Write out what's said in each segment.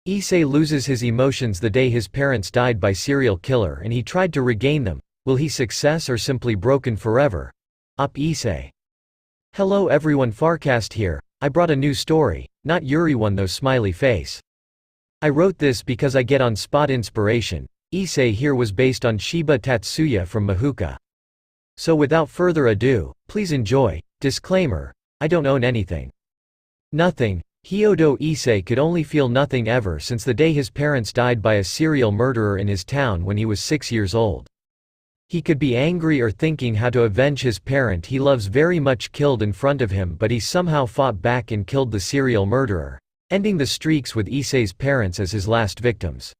Issei loses his emotions the day his parents died by serial killer and he tried to regain them. Will he success or simply broken forever? Op Issei. Hello everyone, Farcast here. I brought a new story, not Yuri one though, smiley face. I wrote this because I get on spot inspiration. Issei here was based on Shiba Tatsuya from Mahuka. So without further ado, please enjoy. Disclaimer: I don't own anything. Nothing. Hyodo Issei could only feel nothing ever since the day his parents died by a serial murderer in his town when he was 6 years old. He could be angry or thinking how to avenge his parent he loves very much killed in front of him, but he somehow fought back and killed the serial murderer, ending the streaks with Issei's parents as his last victims.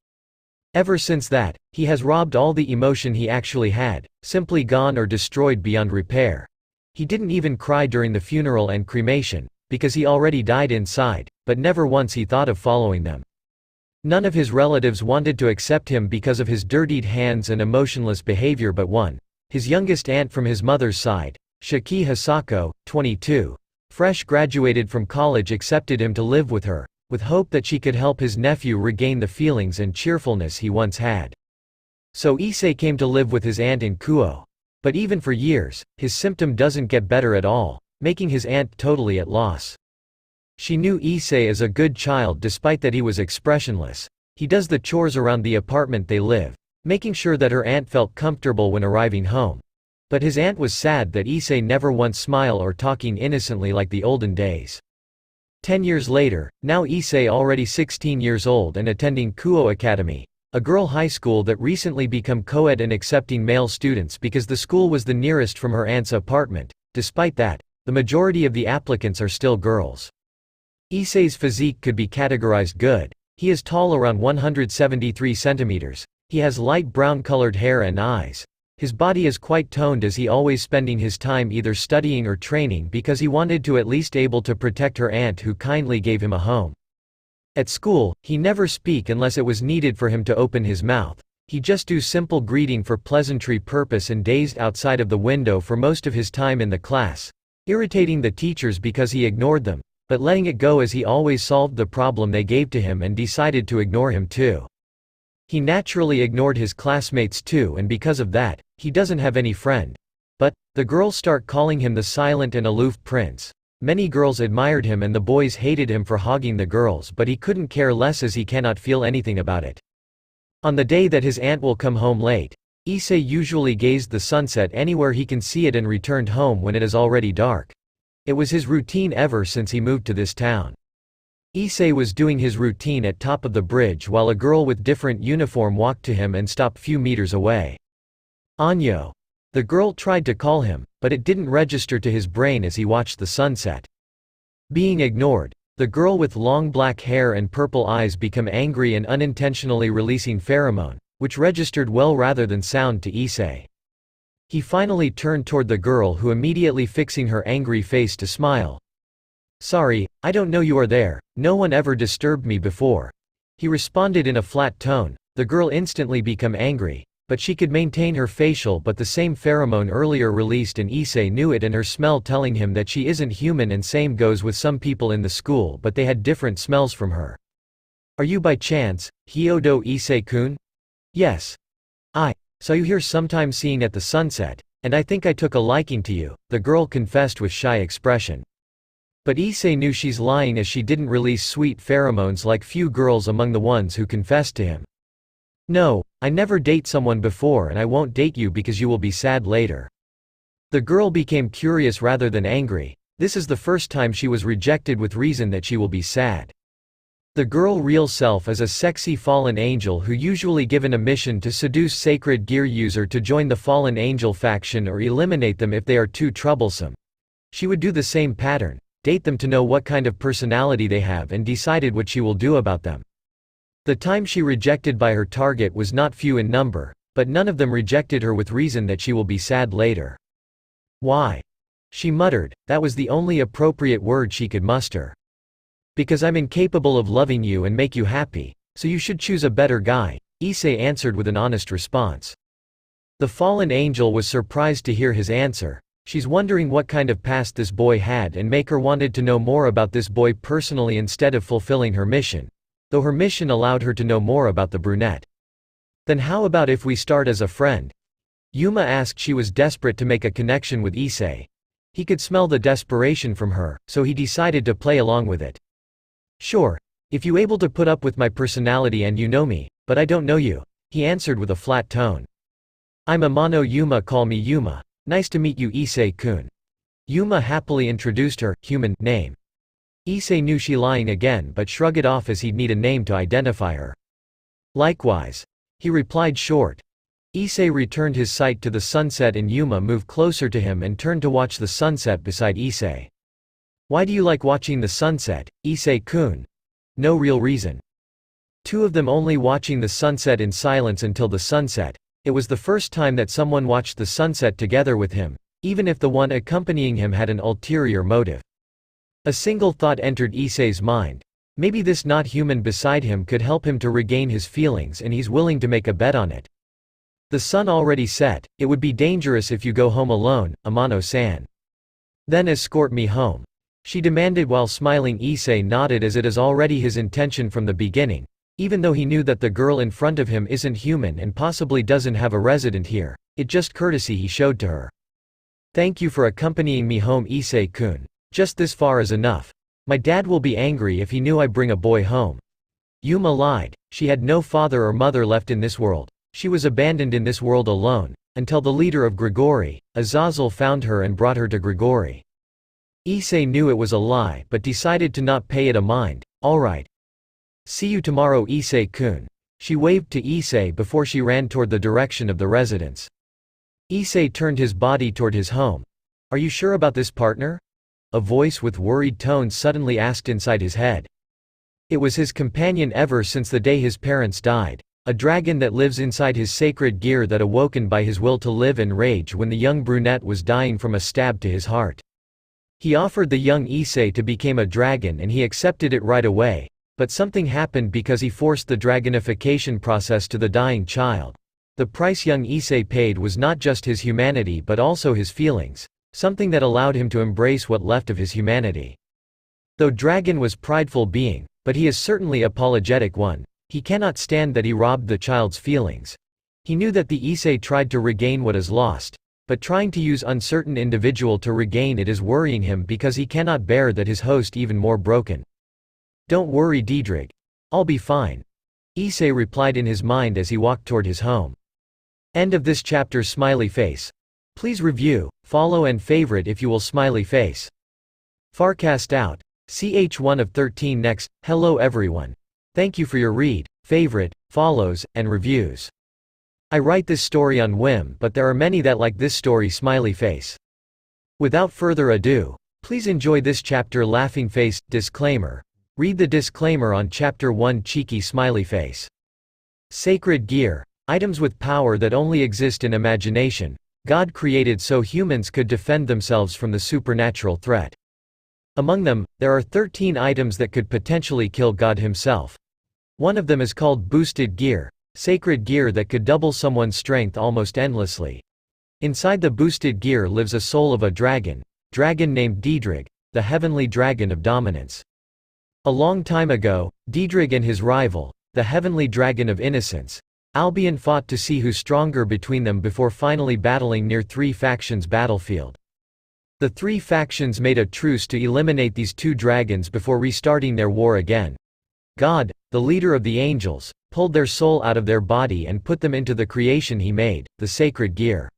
Ever since that, he has robbed all the emotion he actually had, simply gone or destroyed beyond repair. He didn't even cry during the funeral and cremation, because he already died inside, but never once he thought of following them. None of his relatives wanted to accept him because of his dirtied hands and emotionless behavior but one. His youngest aunt from his mother's side, Shiki Hisako, 22, fresh graduated from college, accepted him to live with her, with hope that she could help his nephew regain the feelings and cheerfulness he once had. So Issei came to live with his aunt in Kuo. But even for years, his symptom doesn't get better at all, making his aunt totally at loss. She knew Issei as a good child despite that he was expressionless. He does the chores around the apartment they live, making sure that her aunt felt comfortable when arriving home. But his aunt was sad that Issei never once smiled or talking innocently like the olden days. 10 years later, now Issei already 16 years old and attending Kuo Academy, a girl high school that recently become co-ed and accepting male students because the school was the nearest from her aunt's apartment. Despite that, the majority of the applicants are still girls. Issei's physique could be categorized good. He is tall, around 173 centimeters. He has light brown colored hair and eyes. His body is quite toned as he always spending his time either studying or training because he wanted to at least able to protect her aunt who kindly gave him a home. At school, he never speak unless it was needed for him to open his mouth. He just do simple greeting for pleasantry purpose and dazed outside of the window for most of his time in the class, irritating the teachers because he ignored them, but letting it go as he always solved the problem they gave to him and decided to ignore him too. He naturally ignored his classmates too, and because of that, he doesn't have any friend. But the girls start calling him the silent and aloof prince. Many girls admired him and the boys hated him for hogging the girls, but he couldn't care less as he cannot feel anything about it. On the day that his aunt will come home late, Issei usually gazed the sunset anywhere he can see it and returned home when it is already dark. It was his routine ever since he moved to this town. Issei was doing his routine at top of the bridge while a girl with different uniform walked to him and stopped few meters away. Anyo. The girl tried to call him, but it didn't register to his brain as he watched the sunset. Being ignored, the girl with long black hair and purple eyes became angry and unintentionally releasing pheromone, which registered well rather than sound to Issei. He finally turned toward the girl who immediately fixing her angry face to smile. "Sorry, I don't know you are there, no one ever disturbed me before," he responded in a flat tone. The girl instantly became angry, but she could maintain her facial but the same pheromone earlier released and Issei knew it and her smell telling him that she isn't human, and same goes with some people in the school but they had different smells from her. "Are you by chance, Hyodo Issei-kun?" "Yes. I saw you here sometime seeing at the sunset, and I think I took a liking to you," the girl confessed with shy expression. But Issei knew she's lying as she didn't release sweet pheromones like few girls among the ones who confessed to him. "No, I never date someone before and I won't date you because you will be sad later." The girl became curious rather than angry. This is the first time she was rejected with reason that she will be sad. The girl real self is a sexy fallen angel who usually given a mission to seduce sacred gear user to join the fallen angel faction or eliminate them if they are too troublesome. She would do the same pattern, date them to know what kind of personality they have and decided what she will do about them. The time she rejected by her target was not few in number, but none of them rejected her with reason that she will be sad later. "Why?" she muttered, that was the only appropriate word she could muster. "Because I'm incapable of loving you and make you happy, so you should choose a better guy," Issei answered with an honest response. The fallen angel was surprised to hear his answer. She's wondering what kind of past this boy had and make her wanted to know more about this boy personally instead of fulfilling her mission. though her mission allowed her to know more about the brunette. "Then how about if we start as a friend?" Yuma asked. She was desperate to make a connection with Issei. He could smell the desperation from her, so he decided to play along with it. "Sure, if you able to put up with my personality and you know me, but I don't know you," he answered with a flat tone. "I'm Amano Yuma, call me Yuma. Nice to meet you, Issei-kun." Yuma happily introduced her human name. Issei knew she lying again but shrugged it off as he'd need a name to identify her. "Likewise," he replied short. Issei returned his sight to the sunset and Yuma moved closer to him and turned to watch the sunset beside Issei. "Why do you like watching the sunset, Issei-kun?" "No real reason." Two of them only watching the sunset in silence until the sunset. It was the first time that someone watched the sunset together with him, even if the one accompanying him had an ulterior motive. A single thought entered Issei's mind. Maybe this not human beside him could help him to regain his feelings and he's willing to make a bet on it. "The sun already set, it would be dangerous if you go home alone, Amano-san. Then escort me home," she demanded while smiling. Issei nodded as it is already his intention from the beginning, even though he knew that the girl in front of him isn't human and possibly doesn't have a resident here, it just courtesy he showed to her. "Thank you for accompanying me home, Issei-kun. Just this far is enough. My dad will be angry if he knew I bring a boy home." Yuma lied. She had no father or mother left in this world. She was abandoned in this world alone, until the leader of Grigori, Azazel, found her and brought her to Grigori. Issei knew it was a lie but decided to not pay it a mind. "Alright. See you tomorrow, Issei-kun." She waved to Issei before she ran toward the direction of the residence. Issei turned his body toward his home. "Are you sure about this, partner?" A voice with worried tones suddenly asked inside his head. It was his companion ever since the day his parents died. A dragon that lives inside his sacred gear that awoken by his will to live and rage when the young brunette was dying from a stab to his heart. He offered the young Issei to become a dragon and he accepted it right away, but something happened because he forced the dragonification process to the dying child. The price young Issei paid was not just his humanity but also his feelings, something that allowed him to embrace what left of his humanity. Though dragon was prideful being, but he is certainly apologetic one. He cannot stand that he robbed the child's feelings. He knew that the Issei tried to regain what is lost, but trying to use uncertain individual to regain it is worrying him because he cannot bear that his host even more broken. "Don't worry, Diedrich. I'll be fine," Issei replied in his mind as he walked toward his home. End of this chapter. Smiley face. Please review, follow and favorite if you will. Smiley face. Farcast out. ch1 of 13 next. Hello everyone. Thank you for your read, favorite, follows, and reviews. I write this story on whim but there are many that like this story. Smiley face. Without further ado, please enjoy this chapter. Laughing face. Disclaimer. Read the disclaimer on chapter 1. Cheeky smiley face. Sacred gear. Items with power that only exist in imagination. God created so humans could defend themselves from the supernatural threat. Among them, there are 13 items that could potentially kill God himself. One of them is called boosted gear, sacred gear that could double someone's strength almost endlessly. Inside the boosted gear lives a soul of a dragon named Diedrich, the heavenly dragon of dominance. A long time ago, Diedrich and his rival, the heavenly dragon of innocence, Albion, fought to see who's stronger between them before finally battling near three factions' battlefield. The three factions made a truce to eliminate these two dragons before restarting their war again. God, the leader of the angels, pulled their soul out of their body and put them into the creation he made, the sacred gear.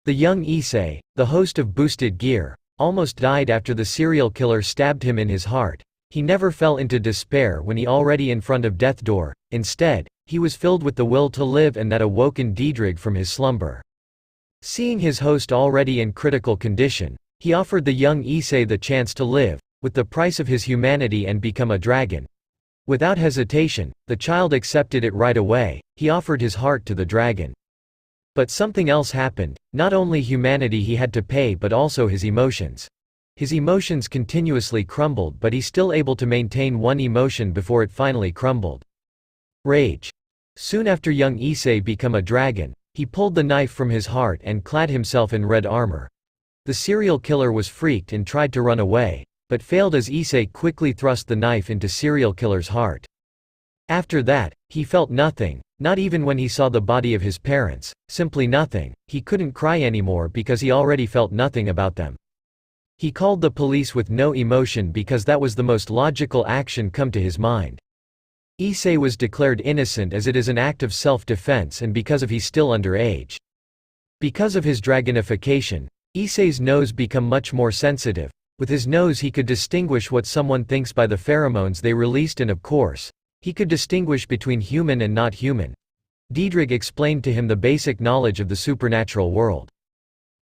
The young Issei, the host of boosted gear, almost died after the serial killer stabbed him in his heart. He never fell into despair when he already in front of death door. Instead, he was filled with the will to live and that awoken Diedrich from his slumber. Seeing his host already in critical condition, he offered the young Issei the chance to live, with the price of his humanity and become a dragon. Without hesitation, the child accepted it right away. He offered his heart to the dragon. But something else happened. Not only humanity he had to pay but also his emotions. His emotions continuously crumbled but he's still able to maintain one emotion before it finally crumbled. Rage. Soon after young Issei became a dragon, he pulled the knife from his heart and clad himself in red armor. The serial killer was freaked and tried to run away, but failed as Issei quickly thrust the knife into serial killer's heart. After that, he felt nothing, not even when he saw the body of his parents, simply nothing. He couldn't cry anymore because he already felt nothing about them. He called the police with no emotion because that was the most logical action come to his mind. Issei was declared innocent as it is an act of self-defense and because of he's still underage. Because of his dragonification, Issei's nose become much more sensitive. With his nose he could distinguish what someone thinks by the pheromones they released, and of course, he could distinguish between human and not human. Diedrich explained to him the basic knowledge of the supernatural world.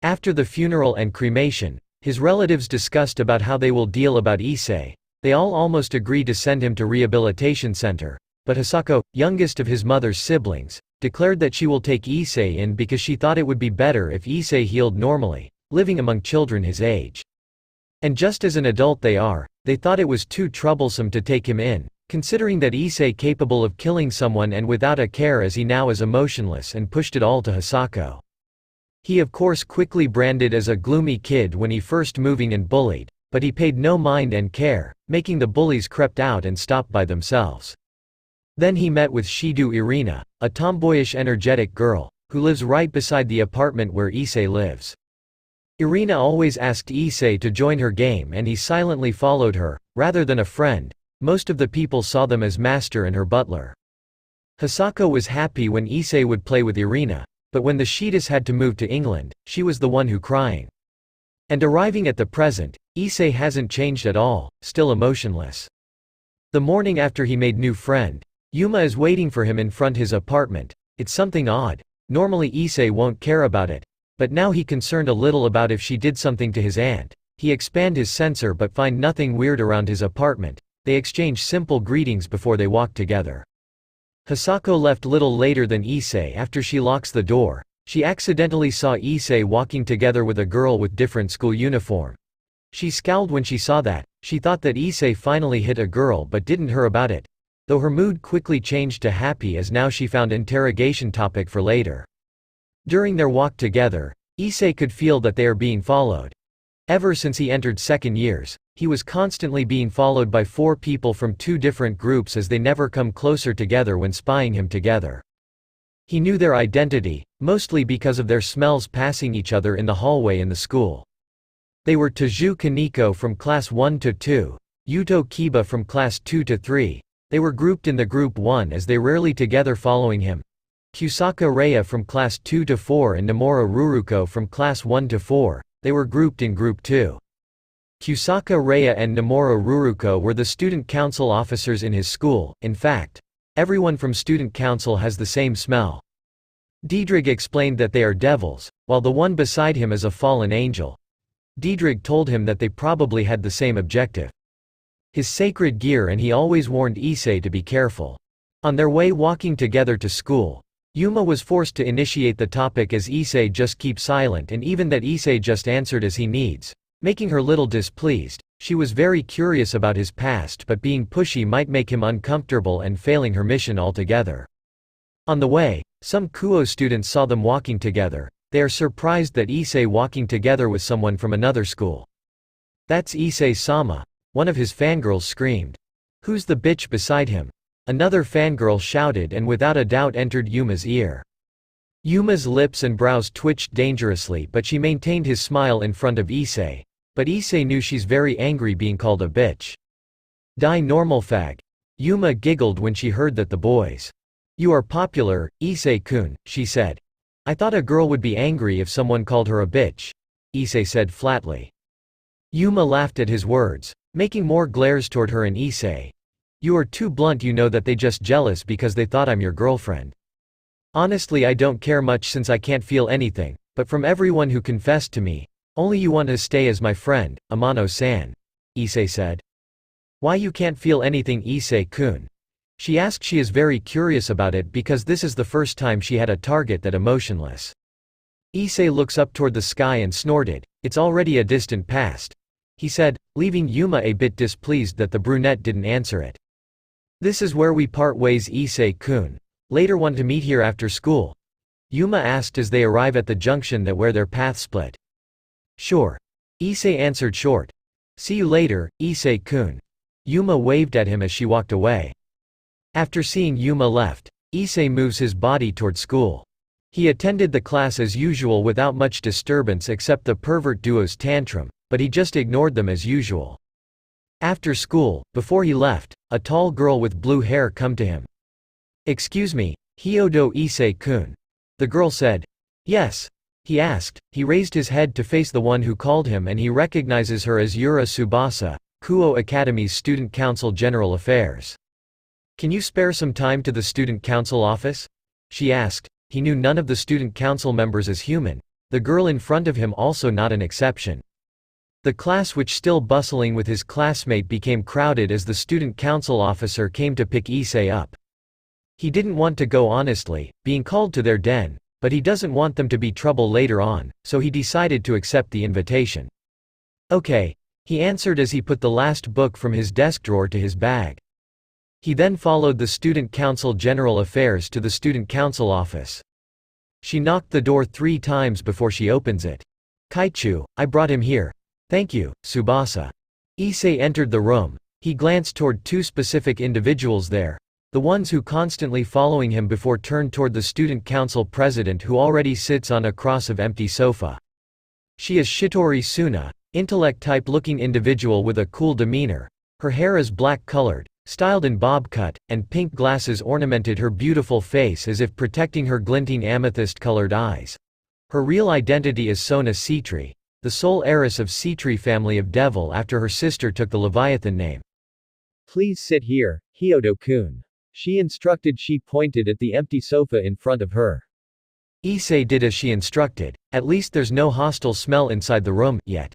After the funeral and cremation, his relatives discussed about how they will deal about Issei. They all almost agreed to send him to rehabilitation center, but Hisako, youngest of his mother's siblings, declared that she will take Issei in because she thought it would be better if Issei healed normally, living among children his age. And just as an adult they thought it was too troublesome to take him in, considering that Issei capable of killing someone and without a care as he now is emotionless, and pushed it all to Hisako. He of course quickly branded as a gloomy kid when he first moving and bullied, but he paid no mind and care, making the bullies crept out and stopped by themselves. Then he met with Shidu Irina, a tomboyish energetic girl, who lives right beside the apartment where Issei lives. Irina always asked Issei to join her game and he silently followed her, rather than a friend. Most of the people saw them as master and her butler. Hisako was happy when Issei would play with Irina, but when the Shidas had to move to England, she was the one who crying. And arriving at the present, Issei hasn't changed at all, still emotionless. The morning after he made new friend, Yuma is waiting for him in front his apartment. It's something odd. Normally Issei won't care about it, but now he concerned a little about if she did something to his aunt. He expand his sensor but find nothing weird around his apartment. They exchange simple greetings before they walk together. Hisako left little later than Issei. After she locks the door, she accidentally saw Issei walking together with a girl with different school uniform. She scowled when she saw that. She thought that Issei finally hit a girl but didn't her about it, though her mood quickly changed to happy as now she found interrogation topic for later. During their walk together, Issei could feel that they are being followed. Ever since he entered second years, he was constantly being followed by 4 people from 2 different groups as they never come closer together when spying him together. He knew their identity, mostly because of their smells passing each other in the hallway in the school. They were Teju Kaneko from class 1 to 2, Yuto Kiba from class 2 to 3. They were grouped in the group 1 as they rarely together following him. Kusaka Raya from class 2 to 4 and Nomura Ruruko from class 1 to 4. They were grouped in group 2. Kusaka Raya and Nomura Ruruko were the student council officers in his school. In fact, everyone from student council has the same smell. Diedrich explained that they are devils, while the one beside him is a fallen angel. Diedrich told him that they probably had the same objective. His sacred gear, and he always warned Issei to be careful. On their way walking together to school, Yuma was forced to initiate the topic as Issei just keep silent, and even that Issei just answered as he needs, making her little displeased. She was very curious about his past, but being pushy might make him uncomfortable and failing her mission altogether. On the way, some Kuo students saw them walking together. They are surprised that Issei walking together with someone from another school. "That's Issei-sama," one of his fangirls screamed. "Who's the bitch beside him?" Another fangirl shouted and without a doubt entered Yuma's ear. Yuma's lips and brows twitched dangerously, but she maintained his smile in front of Issei. But Issei knew she's very angry being called a bitch. "Die normal fag." Yuma giggled when she heard that the boys. "You are popular, Issei-kun," she said. "I thought a girl would be angry if someone called her a bitch," Issei said flatly. Yuma laughed at his words, making more glares toward her and Issei. "You are too blunt, you know that they just jealous because they thought I'm your girlfriend. Honestly, I don't care much since I can't feel anything, but from everyone who confessed to me, only you want to stay as my friend, Amano-san," Issei said. "Why you can't feel anything, Issei-kun?" She asked. She is very curious about it because this is the first time she had a target that emotionless. Issei looks up toward the sky and snorted. "It's already a distant past," he said, leaving Yuma a bit displeased that the brunette didn't answer it. "This is where we part ways, Issei-kun. Later want to meet here after school?" Yuma asked as they arrive at the junction that where their paths split. "Sure," Issei answered short. "See you later, Issei-kun." Yuma waved at him as she walked away. After seeing Yuma left, Issei moves his body toward school. He attended the class as usual without much disturbance except the pervert duo's tantrum, but he just ignored them as usual. After school, before he left, a tall girl with blue hair come to him. "Excuse me, Hyodo Issei-kun?" The girl said. "Yes." He asked. He raised his head to face the one who called him and he recognizes her as Yura Tsubasa, Kuo Academy's Student Council General Affairs. "Can you spare some time to the Student Council office?" she asked. He knew none of the Student Council members as human, the girl in front of him also not an exception. The class, which still bustling with his classmate, became crowded as the Student Council officer came to pick Issei up. He didn't want to go honestly, being called to their den, but he doesn't want them to be trouble later on, so he decided to accept the invitation. "Okay," he answered as he put the last book from his desk drawer to his bag. He then followed the Student Council General Affairs to the Student Council office. She knocked the door 3 times before she opens it. "Kaichu, I brought him here." "Thank you, Tsubasa." Issei entered the room. He glanced toward 2 specific individuals there. The ones who constantly following him before turned toward the Student Council president who already sits on a cross of empty sofa. She is Shitori Suna, intellect-type looking individual with a cool demeanor. Her hair is black-colored, styled in bob cut, and pink glasses ornamented her beautiful face as if protecting her glinting amethyst-colored eyes. Her real identity is Sona Sitri, the sole heiress of Sitri family of Devil after her sister took the Leviathan name. "Please sit here, Hyodo-kun," she instructed. She pointed at the empty sofa in front of her. Issei did as she instructed. At least there's no hostile smell inside the room, yet.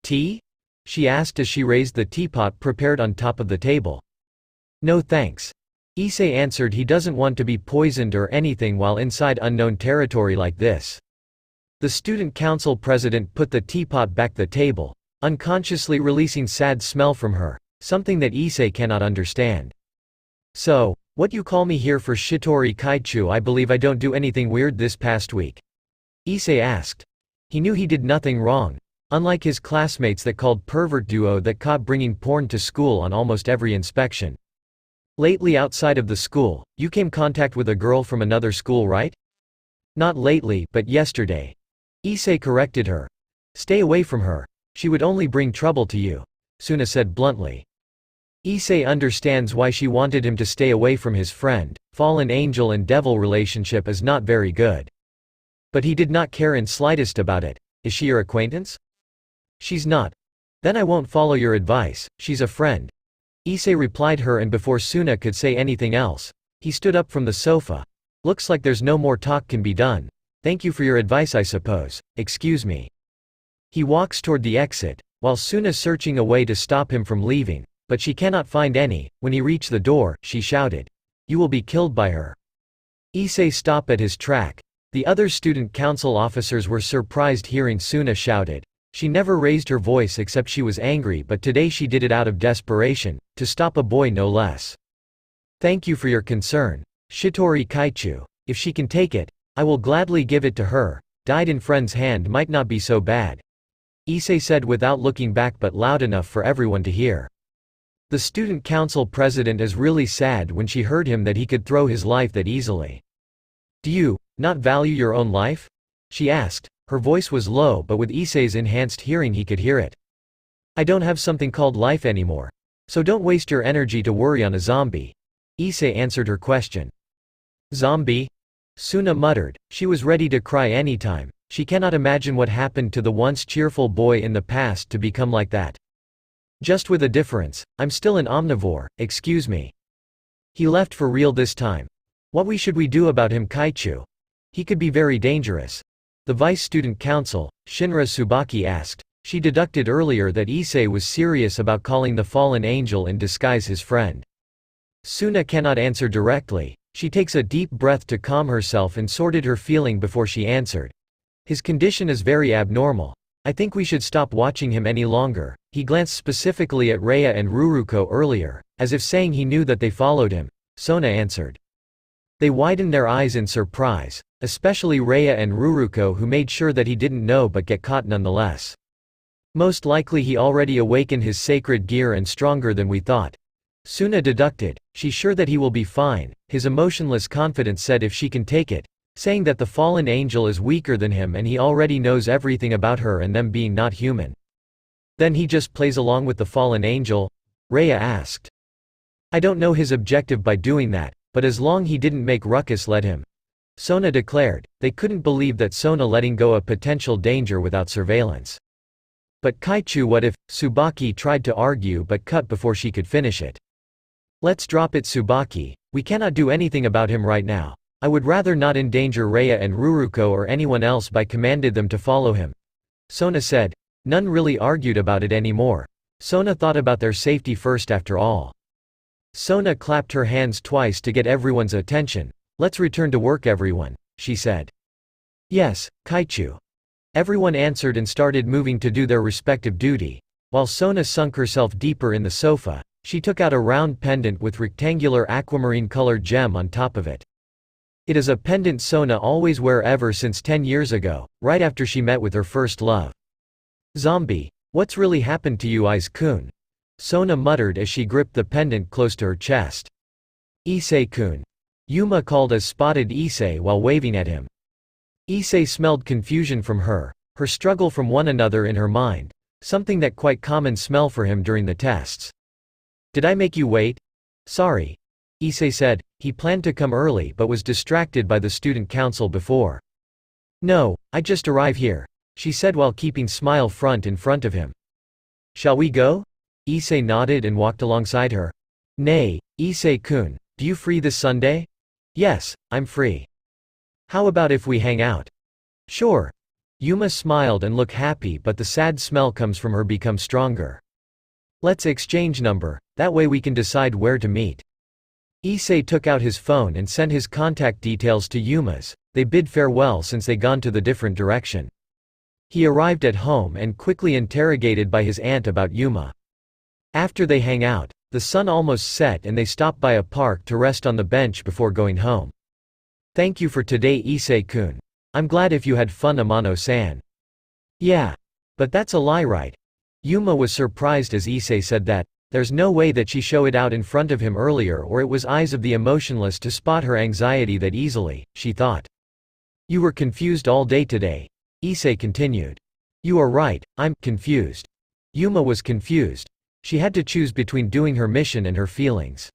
"Tea?" she asked as she raised the teapot prepared on top of the table. "No thanks." Issei answered he doesn't want to be poisoned or anything while inside unknown territory like this. The Student Council president put the teapot back the table, unconsciously releasing sad smell from her, something that Issei cannot understand. "So, what you call me here for, Shitori Kaichu? I believe I don't do anything weird this past week?" Issei asked. He knew he did nothing wrong, unlike his classmates that called pervert duo that caught bringing porn to school on almost every inspection. "Lately outside of the school, you came contact with a girl from another school, right?" "Not lately, but yesterday." Issei corrected her. "Stay away from her. She would only bring trouble to you," Suna said bluntly. Issei understands why she wanted him to stay away from his friend. Fallen angel and devil relationship is not very good. But he did not care in slightest about it. "Is she your acquaintance?" "She's not." "Then I won't follow your advice, she's a friend." Issei replied her, and before Suna could say anything else, he stood up from the sofa. "Looks like there's no more talk can be done. Thank you for your advice, I suppose. Excuse me." He walks toward the exit, while Suna searching a way to stop him from leaving, but she cannot find any. When he reached the door, she shouted, "You will be killed by her." Issei stopped at his track. The other Student Council officers were surprised hearing Suna shouted. She never raised her voice except she was angry, but today she did it out of desperation, to stop a boy no less. "Thank you for your concern, Shitori Kaichu. If she can take it, I will gladly give it to her. Died in friend's hand might not be so bad," Issei said without looking back, but loud enough for everyone to hear. The Student Council president is really sad when she heard him that he could throw his life that easily. "Do you not value your own life?" she asked. Her voice was low, but with Issei's enhanced hearing he could hear it. "I don't have something called life anymore. So don't waste your energy to worry on a zombie," Issei answered her question. "Zombie?" Suna muttered. She was ready to cry anytime. She cannot imagine what happened to the once cheerful boy in the past to become like that. "Just with a difference, I'm still an omnivore, excuse me." "He left for real this time. What should we do about him, Kaichu? He could be very dangerous." The Vice Student Council, Shinra Tsubaki, asked. She deducted earlier that Issei was serious about calling the fallen angel in disguise his friend. Suna cannot answer directly. She takes a deep breath to calm herself and sorted her feeling before she answered. "His condition is very abnormal. I think we should stop watching him any longer." He glanced specifically at Raya and Ruruko earlier, as if saying he knew that they followed him. Sona answered. They widened their eyes in surprise, especially Raya and Ruruko, who made sure that he didn't know but get caught nonetheless. "Most likely he already awakened his sacred gear and stronger than we thought." Suna deducted, she's sure that he will be fine. His emotionless confidence said if she can take it, saying that the fallen angel is weaker than him and he already knows everything about her and them being not human. Then he just plays along with the fallen angel? Rhea asked. I don't know his objective by doing that, but as long he didn't make ruckus let him. Sona declared. They couldn't believe that Sona letting go a potential danger without surveillance. But Kaichu, what if? Tsubaki tried to argue but cut before she could finish it. Let's drop it, Tsubaki. We cannot do anything about him right now. I would rather not endanger Rhea and Ruruko or anyone else by commanded them to follow him. Sona said. None really argued about it anymore. Sona thought about their safety first after all. Sona clapped her hands twice to get everyone's attention. Let's return to work everyone, she said. Yes, Kaichu. Everyone answered and started moving to do their respective duty. While Sona sunk herself deeper in the sofa, she took out a round pendant with rectangular aquamarine-colored gem on top of it. It is a pendant Sona always wear ever since 10 years ago, right after she met with her first love. Zombie, what's really happened to you, Issei-kun? Sona muttered as she gripped the pendant close to her chest. Issei-kun. Yuma called as spotted Issei while waving at him. Issei smelled confusion from her struggle from one another in her mind, something that quite common smell for him during the tests. Did I make you wait? Sorry. Issei said. He planned to come early but was distracted by the student council before. No, I just arrived here, she said while keeping smile front in front of him. Shall we go? Issei nodded and walked alongside her. Nay, Issei-kun, do you free this Sunday? Yes, I'm free. How about if we hang out? Sure. Yuma smiled and looked happy, but the sad smell comes from her become stronger. Let's exchange number, that way we can decide where to meet. Issei took out his phone and sent his contact details to Yuma's. They bid farewell since they gone to the different direction. He arrived at home and quickly interrogated by his aunt about Yuma. After they hang out, the sun almost set and they stop by a park to rest on the bench before going home. Thank you for today, Issei-kun. I'm glad if you had fun, Amano-san. Yeah. But that's a lie, right? Yuma was surprised as Issei said that. There's no way that she showed it out in front of him earlier, or it was eyes of the emotionless to spot her anxiety that easily, she thought. You were confused all day today, Issei continued. You are right, I'm confused. Yuma was confused. She had to choose between doing her mission and her feelings.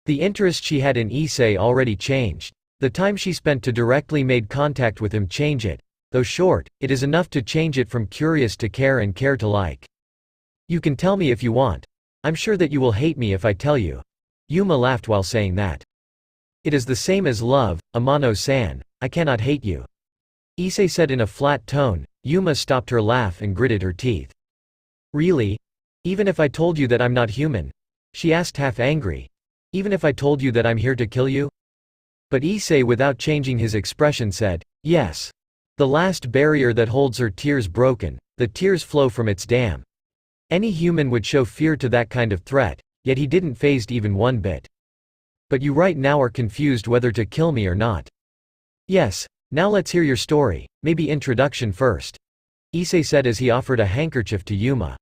The interest she had in Issei already changed. The time she spent to directly made contact with him change it. Though short, it is enough to change it from curious to care and care to like. You can tell me if you want. I'm sure that you will hate me if I tell you. Yuma laughed while saying that. It is the same as love, Amano-san, I cannot hate you. Issei said in a flat tone. Yuma stopped her laugh and gritted her teeth. Really? Even if I told you that I'm not human? She asked half angry. Even if I told you that I'm here to kill you? But Issei, without changing his expression, said, yes. The last barrier that holds her tears broken, the tears flow from its dam. Any human would show fear to that kind of threat, yet he didn't phased even one bit. But you right now are confused whether to kill me or not. Yes, now let's hear your story, maybe introduction first. Issei said as he offered a handkerchief to Yuma.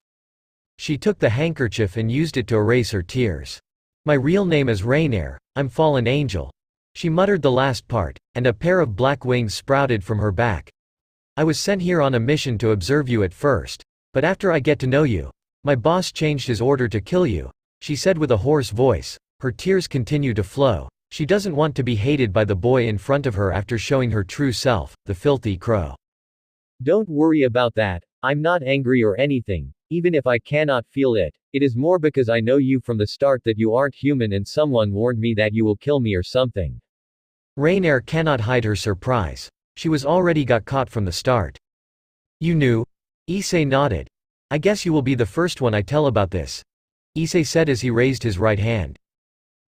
She took the handkerchief and used it to erase her tears. My real name is Rainier, I'm fallen angel. She muttered the last part, and a pair of black wings sprouted from her back. I was sent here on a mission to observe you at first, but after I get to know you, my boss changed his order to kill you, she said with a hoarse voice. Her tears continue to flow. She doesn't want to be hated by the boy in front of her after showing her true self, the filthy crow. Don't worry about that, I'm not angry or anything, even if I cannot feel it. It is more because I know you from the start that you aren't human and someone warned me that you will kill me or something. Rainier cannot hide her surprise. She was already got caught from the start. You knew? Issei nodded. I guess you will be the first one I tell about this. Issei said as he raised his right hand.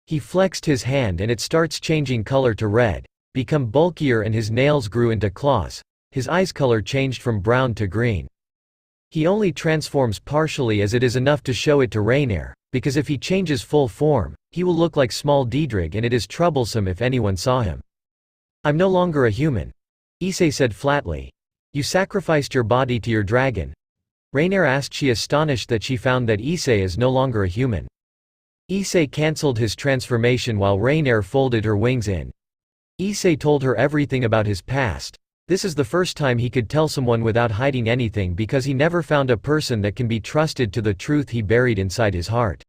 He flexed his hand and it starts changing color to red, become bulkier, and his nails grew into claws. His eyes color changed from brown to green. He only transforms partially as it is enough to show it to Rainier, because if he changes full form, he will look like small Diedrich and it is troublesome if anyone saw him. I'm no longer a human. Issei said flatly. You sacrificed your body to your dragon? Rainier asked, she astonished that she found that Issei is no longer a human. Issei cancelled his transformation while Rainier folded her wings in. Issei told her everything about his past. This is the first time he could tell someone without hiding anything because he never found a person that can be trusted to the truth he buried inside his heart.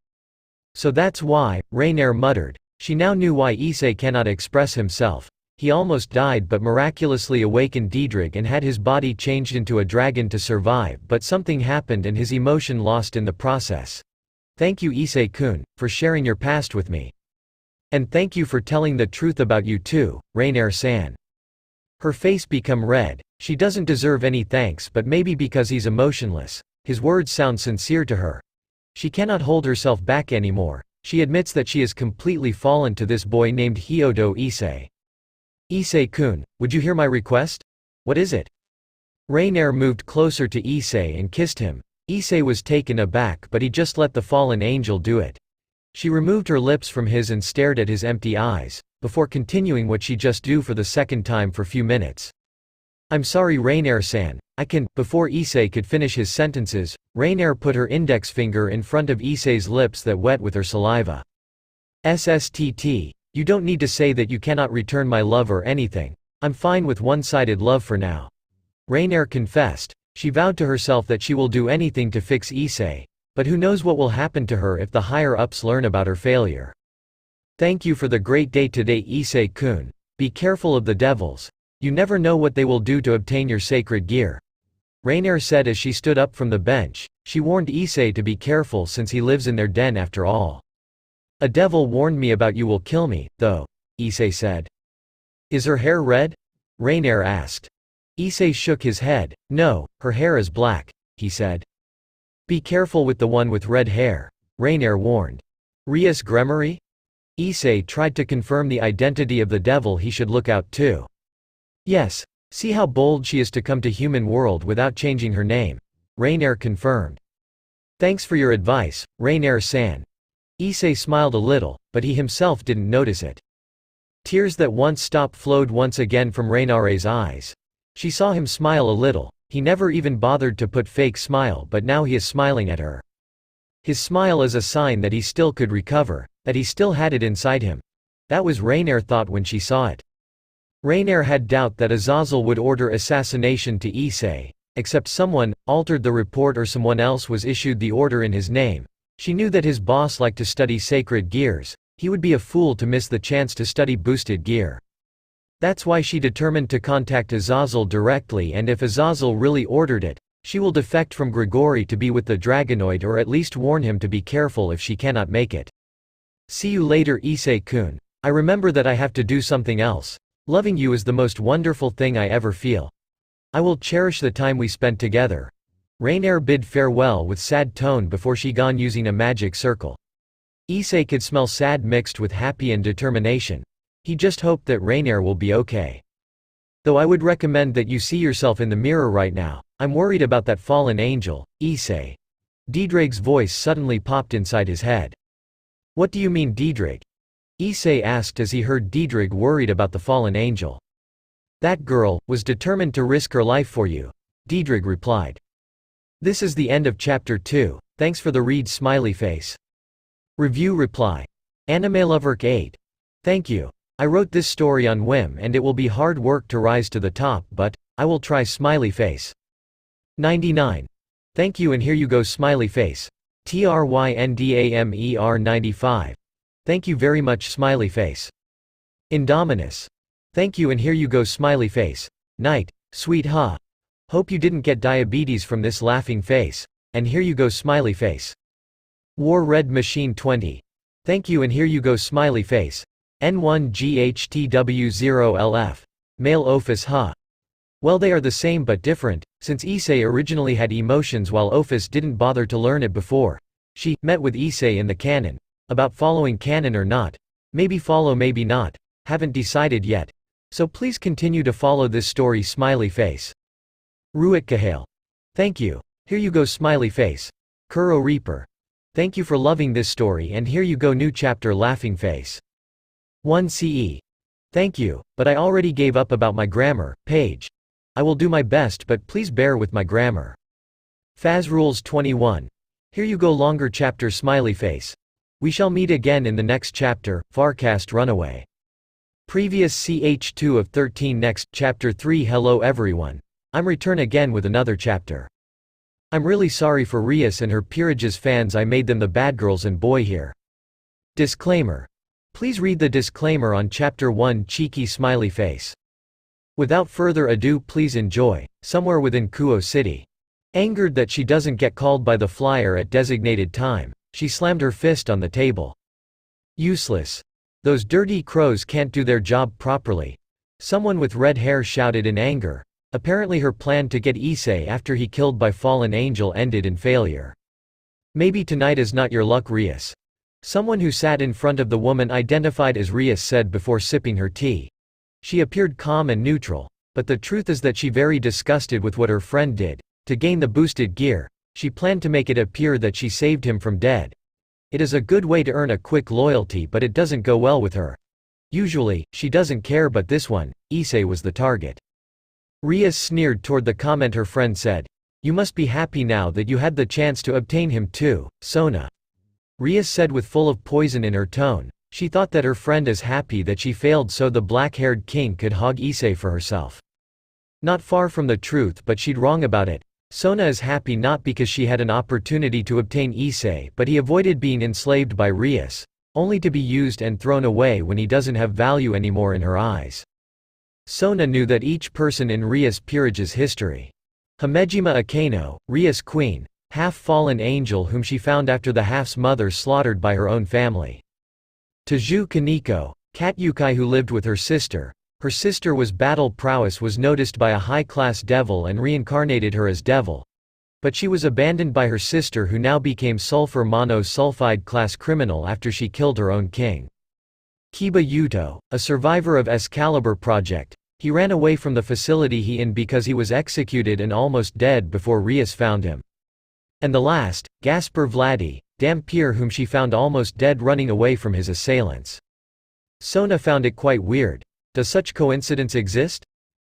So that's why, Rainier muttered. She now knew why Issei cannot express himself. He almost died but miraculously awakened Diedrich and had his body changed into a dragon to survive, but something happened and his emotion lost in the process. Thank you Issei-kun, for sharing your past with me. And thank you for telling the truth about you too, Rainier-san. Her face became red. She doesn't deserve any thanks, but maybe because he's emotionless. His words sound sincere to her. She cannot hold herself back anymore. She admits that she has completely fallen to this boy named Hyodo Issei. Issei-kun, would you hear my request? What is it? Rainier moved closer to Issei and kissed him. Issei was taken aback, but he just let the fallen angel do it. She removed her lips from his and stared at his empty eyes, before continuing what she just do for the second time for few minutes. I'm sorry Rainier-san, I can. Before Issei could finish his sentences, Rainier put her index finger in front of Issei's lips that wet with her saliva. SSTT. You don't need to say that you cannot return my love or anything. I'm fine with one-sided love for now. Rainier confessed. She vowed to herself that she will do anything to fix Issei. But who knows what will happen to her if the higher-ups learn about her failure. Thank you for the great day today Issei-kun. Be careful of the devils. You never know what they will do to obtain your sacred gear. Rainier said as she stood up from the bench. She warned Issei to be careful since he lives in their den after all. A devil warned me about you will kill me, though, Issei said. Is her hair red? Rainier asked. Issei shook his head. No, her hair is black, he said. Be careful with the one with red hair, Rainier warned. Rias Gremory? Issei tried to confirm the identity of the devil he should look out too. Yes, see how bold she is to come to human world without changing her name, Rainier confirmed. Thanks for your advice, Rainier-san. Issei smiled a little, but he himself didn't notice it. Tears that once stopped flowed once again from Rainier's eyes. She saw him smile a little. He never even bothered to put fake smile, but now he is smiling at her. His smile is a sign that he still could recover, that he still had it inside him. That was Rainier thought when she saw it. Rainier had doubt that Azazel would order assassination to Issei, except someone altered the report or someone else was issued the order in his name. She knew that his boss liked to study sacred gears. He would be a fool to miss the chance to study boosted gear. That's why she determined to contact Azazel directly, and if Azazel really ordered it, she will defect from Grigori to be with the Dragonoid or at least warn him to be careful if she cannot make it. See you later Issei-kun. I remember that I have to do something else. Loving you is the most wonderful thing I ever feel. I will cherish the time we spent together. Rainier bid farewell with sad tone before she gone using a magic circle. Issei could smell sad mixed with happy and determination. He just hoped that Rainier will be okay. Though I would recommend that you see yourself in the mirror right now. I'm worried about that fallen angel, Issei. Diedrich's voice suddenly popped inside his head. What do you mean Diedrich? Issei asked as he heard Diedrich worried about the fallen angel. That girl was determined to risk her life for you, Diedrich replied. This is the end of chapter 2. Thanks for the read smiley face. Review reply. Animeloverk 8. Thank you. I wrote this story on whim and it will be hard work to rise to the top, but I will try smiley face. 99. Thank you and here you go smiley face. TRYNDAMER 95. Thank you very much smiley face. Indominus. Thank you and here you go smiley face. Night, sweet ha. Hope you didn't get diabetes from this laughing face. And here you go smiley face. War Red Machine 20. Thank you and here you go smiley face. N1GHTW0LF. Male Ophis ha. Well they are the same but different, since Issei originally had emotions while Ophis didn't bother to learn it before. She met with Issei in the canon. About following canon or not. Maybe follow maybe not. Haven't decided yet. So please continue to follow this story smiley face. Ruit Kahale. Thank you. Here you go smiley face. Kuro Reaper. Thank you for loving this story and here you go new chapter laughing face. 1 CE. Thank you, but I already gave up about my grammar, page. I will do my best but please bear with my grammar. Faz Rules 21. Here you go longer chapter smiley face. We shall meet again in the next chapter, Farcast Runaway. Previous ch2 of 13 next, chapter 3. Hello everyone. I'm return again with another chapter. I'm really sorry for Rias and her peerage's fans, I made them the bad girls and boy here. Disclaimer. Please read the disclaimer on chapter 1. Cheeky smiley face. Without further ado, please enjoy. Somewhere within Kuo City. Angered that she doesn't get called by the flyer at designated time, she slammed her fist on the table. Useless. Those dirty crows can't do their job properly. Someone with red hair shouted in anger. Apparently her plan to get Issei after he killed by fallen angel ended in failure. Maybe tonight is not your luck, Rias. Someone who sat in front of the woman identified as Rias said before sipping her tea. She appeared calm and neutral, but the truth is that she very disgusted with what her friend did. To gain the boosted gear, she planned to make it appear that she saved him from dead. It is a good way to earn a quick loyalty, but it doesn't go well with her. Usually, she doesn't care, but this one, Issei was the target. Rias sneered toward the comment her friend said. You must be happy now that you had the chance to obtain him too, Sona. Rias said with full of poison in her tone. She thought that her friend is happy that she failed so the black-haired king could hog Issei for herself. Not far from the truth, but she'd wrong about it. Sona is happy not because she had an opportunity to obtain Issei, but he avoided being enslaved by Rias, only to be used and thrown away when he doesn't have value anymore in her eyes. Sona knew that each person in Rias' peerage's history. Hamejima Akeno, Rias' queen, half-fallen angel whom she found after the half's mother slaughtered by her own family. Taju Kaneko, cat Yukai who lived with her sister. Her sister was battle prowess was noticed by a high-class devil and reincarnated her as devil. But she was abandoned by her sister who now became sulfur monosulfide class criminal after she killed her own king. Kiba Yuto, a survivor of Excalibur project. He ran away from the facility he in because he was executed and almost dead before Rias found him. And the last, Gaspar Vladi, Dampier whom she found almost dead running away from his assailants. Sona found it quite weird. Does such coincidence exist?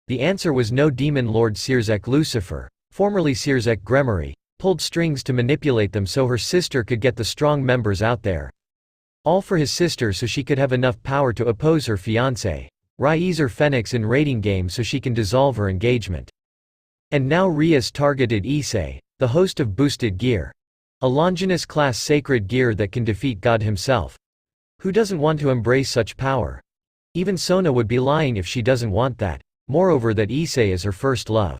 The answer was no. Demon Lord Sirzek Lucifer, formerly Sirzek Gremory, pulled strings to manipulate them so her sister could get the strong members out there. All for his sister so she could have enough power to oppose her fiancé, Raizer Phoenix in raiding game so she can dissolve her engagement. And now Rias targeted Issei, the host of boosted gear. A Longinus class sacred gear that can defeat God himself. Who doesn't want to embrace such power? Even Sona would be lying if she doesn't want that. Moreover, that Issei is her first love.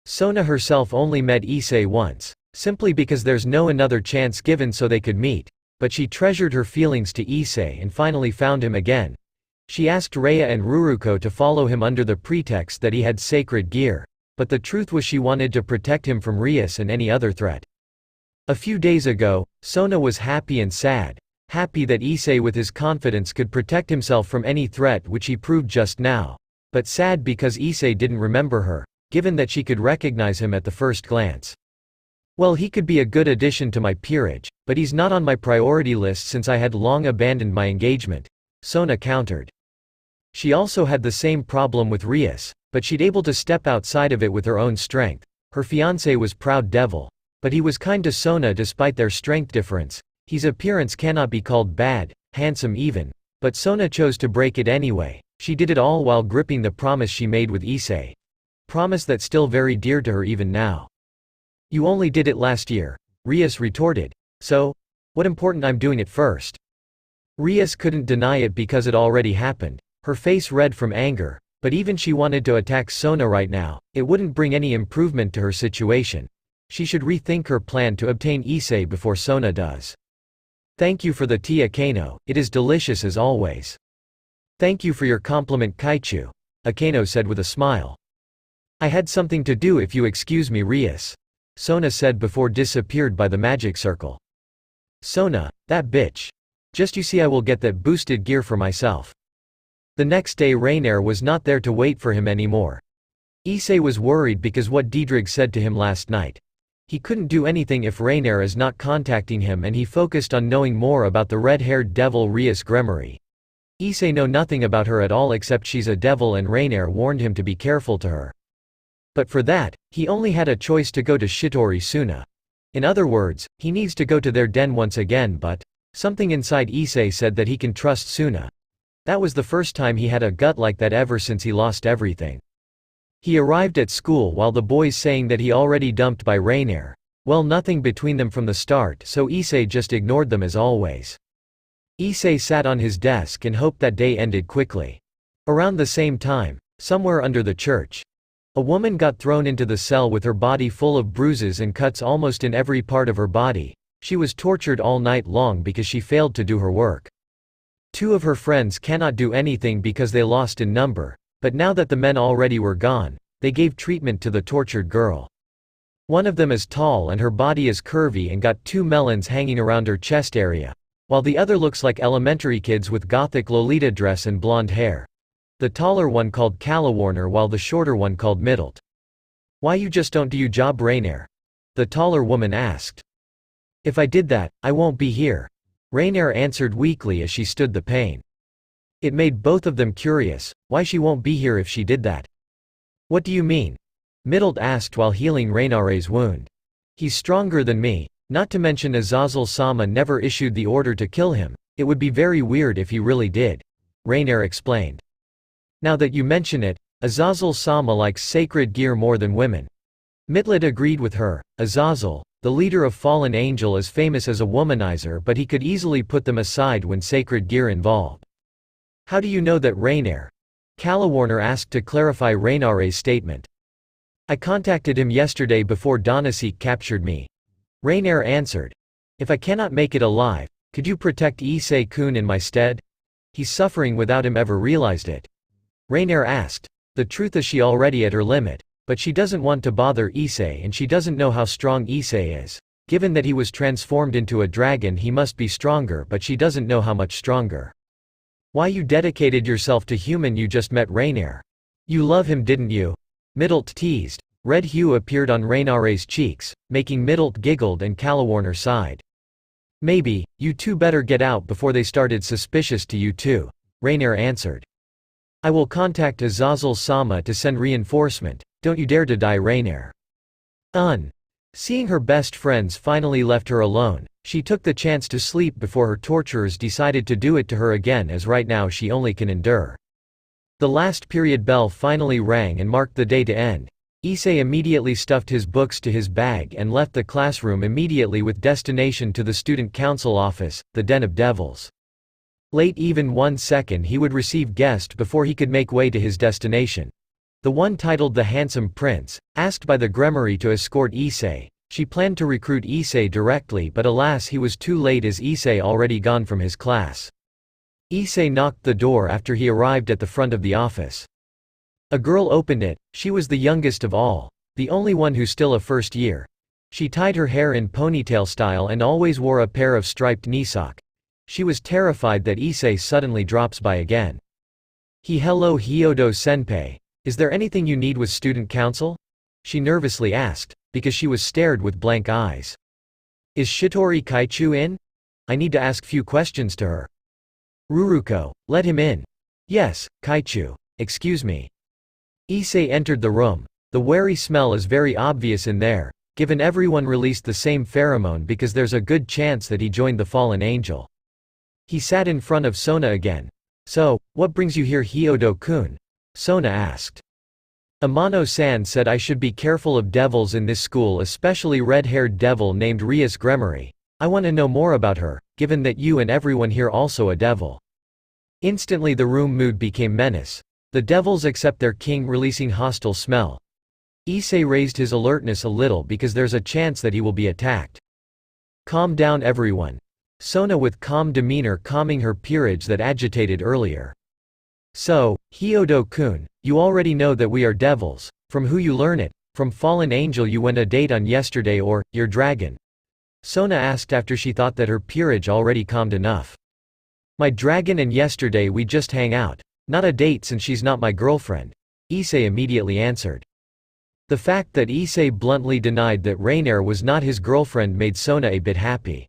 Sona herself only met Issei once, simply because there's no another chance given so they could meet, but she treasured her feelings to Issei and finally found him again. She asked Rhea and Ruruko to follow him under the pretext that he had sacred gear, but the truth was she wanted to protect him from Rias and any other threat. A few days ago, Sona was happy and sad. Happy that Issei with his confidence could protect himself from any threat, which he proved just now. But sad because Issei didn't remember her, given that she could recognize him at the first glance. Well, he could be a good addition to my peerage, but he's not on my priority list since I had long abandoned my engagement, Sona countered. She also had the same problem with Rias, but she'd able to step outside of it with her own strength. Her fiancé was proud devil, but he was kind to Sona despite their strength difference. His appearance cannot be called bad, handsome even, but Sona chose to break it anyway. She did it all while gripping the promise she made with Issei. Promise that's still very dear to her even now. You only did it last year, Rias retorted. So? What important I'm doing it first? Rias couldn't deny it because it already happened. Her face red from anger, but even she wanted to attack Sona right now, it wouldn't bring any improvement to her situation. She should rethink her plan to obtain Issei before Sona does. Thank you for the tea, Akeno, it is delicious as always. Thank you for your compliment, Kaichu, Akeno said with a smile. I had something to do if you excuse me, Rias, Sona said before disappeared by the magic circle. Sona, that bitch. Just you see, I will get that boosted gear for myself. The next day Rainier was not there to wait for him anymore. Issei was worried because what Diedrich said to him last night. He couldn't do anything if Rainier is not contacting him, and he focused on knowing more about the red-haired devil Rias Gremory. Issei know nothing about her at all except she's a devil, and Rainier warned him to be careful to her. But for that, he only had a choice to go to Shitori Suna. In other words, he needs to go to their den once again, but Something inside Issei said that he can trust Suna. That was the first time he had a gut like that ever since he lost everything. He arrived at school while the boys saying that he already dumped by Rainier. Well, nothing between them from the start, so Issei just ignored them as always. Issei sat on his desk and hoped that day ended quickly. Around the same time, somewhere under the church, a woman got thrown into the cell with her body full of bruises and cuts almost in every part of her body. She was tortured all night long because she failed to do her work. Two of her friends cannot do anything because they lost in number, but now that the men already were gone, they gave treatment to the tortured girl. One of them is tall and her body is curvy and got 2 melons hanging around her chest area, while the other looks like elementary kids with gothic Lolita dress and blonde hair. The taller one called Calawarner while the shorter one called Middled. "Why you just don't do your job, Rainier?" the taller woman asked. "If I did that, I won't be here," Rainier answered weakly as she stood the pain. It made both of them curious, why she won't be here if she did that. "What do you mean?" Middled asked while healing Rainire's wound. "He's stronger than me, not to mention Azazel-sama never issued the order to kill him. It would be very weird if he really did," Rainier explained. "Now that you mention it, Azazel-sama likes sacred gear more than women." Mitled agreed with her. Azazel, the leader of Fallen Angel, is famous as a womanizer, but he could easily put them aside when sacred gear involved. "How do you know that, Rainier?" Calawarner asked to clarify Rainire's statement. "I contacted him yesterday before Donasek captured me," Rainier answered. "If I cannot make it alive, could you protect Issei-kun in my stead? He's suffering without him ever realized it." Rainier asked. The truth is she already at her limit, but she doesn't want to bother Issei and she doesn't know how strong Issei is. Given that he was transformed into a dragon, he must be stronger, but she doesn't know how much stronger. "Why you dedicated yourself to human you just met Rainier? You love him, didn't you?" Middled teased. Red hue appeared on Rainire's cheeks, making Middled giggled and Calawarner sighed. "Maybe, you two better get out before they started suspicious to you too," Rainier answered. "I will contact Azazel-sama to send reinforcement. Don't you dare to die, Rainier." Seeing her best friends finally left her alone, she took the chance to sleep before her torturers decided to do it to her again, as right now she only can endure. The last period bell finally rang and marked the day to end. Issei immediately stuffed his books to his bag and left the classroom immediately with destination to the student council office, the Den of Devils. Late even 1 second he would receive guest before he could make way to his destination. The one titled the Handsome Prince, asked by the Gremory to escort Issei. She planned to recruit Issei directly, but alas, he was too late as Issei already gone from his class. Issei knocked the door after he arrived at the front of the office. A girl opened it. She was the youngest of all, the only one who's still a first year. She tied her hair in ponytail style and always wore a pair of striped knee sock. She was terrified that Issei suddenly drops by again. "Hello Hyodo senpai. Is there anything you need with student council?" she nervously asked, because she was stared with blank eyes. "Is Shitori Kaichu in? I need to ask few questions to her." "Ruruko, let him in." "Yes, Kaichu. Excuse me." Issei entered the room. The wary smell is very obvious in there, given everyone released the same pheromone because there's a good chance that he joined the Fallen Angel. He sat in front of Sona again. "So, what brings you here, Hyodo-kun?" Sona asked. "Amano-san said I should be careful of devils in this school, especially red-haired devil named Rias Gremory. I want to know more about her, given that you and everyone here also a devil." Instantly the room mood became menace. The devils accept their king releasing hostile smell. Issei raised his alertness a little because there's a chance that he will be attacked. "Calm down everyone." Sona with calm demeanor calming her peerage that agitated earlier. "So, Hyodo-kun, you already know that we are devils. From who you learn it? From Fallen Angel you went a date on yesterday, or your dragon?" Sona asked after she thought that her peerage already calmed enough. "My dragon and yesterday we just hang out. Not a date since she's not my girlfriend," Issei immediately answered. The fact that Issei bluntly denied that Rainier was not his girlfriend made Sona a bit happy.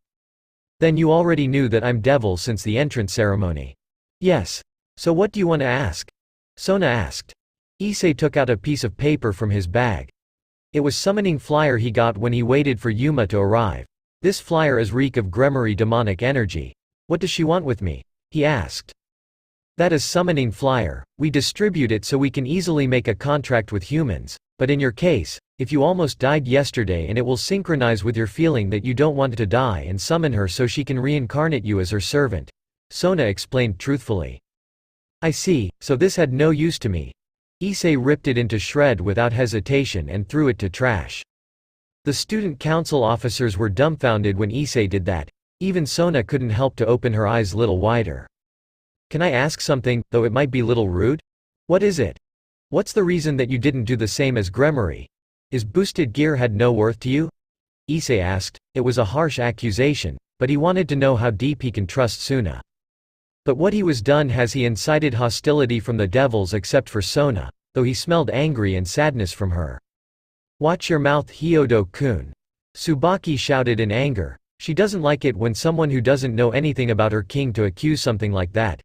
"Then you already knew that I'm devil since the entrance ceremony?" "Yes. So what do you want to ask?" Sona asked. Issei took out a piece of paper from his bag. It was summoning flyer he got when he waited for Yuma to arrive. This flyer is reek of Gremory demonic energy. What does she want with me? He asked. That is summoning flyer. We distribute it so we can easily make a contract with humans, but in your case, if you almost died yesterday and it will synchronize with your feeling that you don't want to die and summon her so she can reincarnate you as her servant. Sona explained truthfully. I see, so this had no use to me. Issei ripped it into shred without hesitation and threw it to trash. The student council officers were dumbfounded when Issei did that. Even Sona couldn't help to open her eyes little wider. Can I ask something, though it might be little rude? What is it? What's the reason that you didn't do the same as Gremory? Is boosted gear had no worth to you? Issei asked. It was a harsh accusation, but he wanted to know how deep he can trust Suna. But what he was done has he incited hostility from the devils except for Sona, though he smelled angry and sadness from her. Watch your mouth, Hyodo-kun. Tsubaki shouted in anger. She doesn't like it when someone who doesn't know anything about her king to accuse something like that.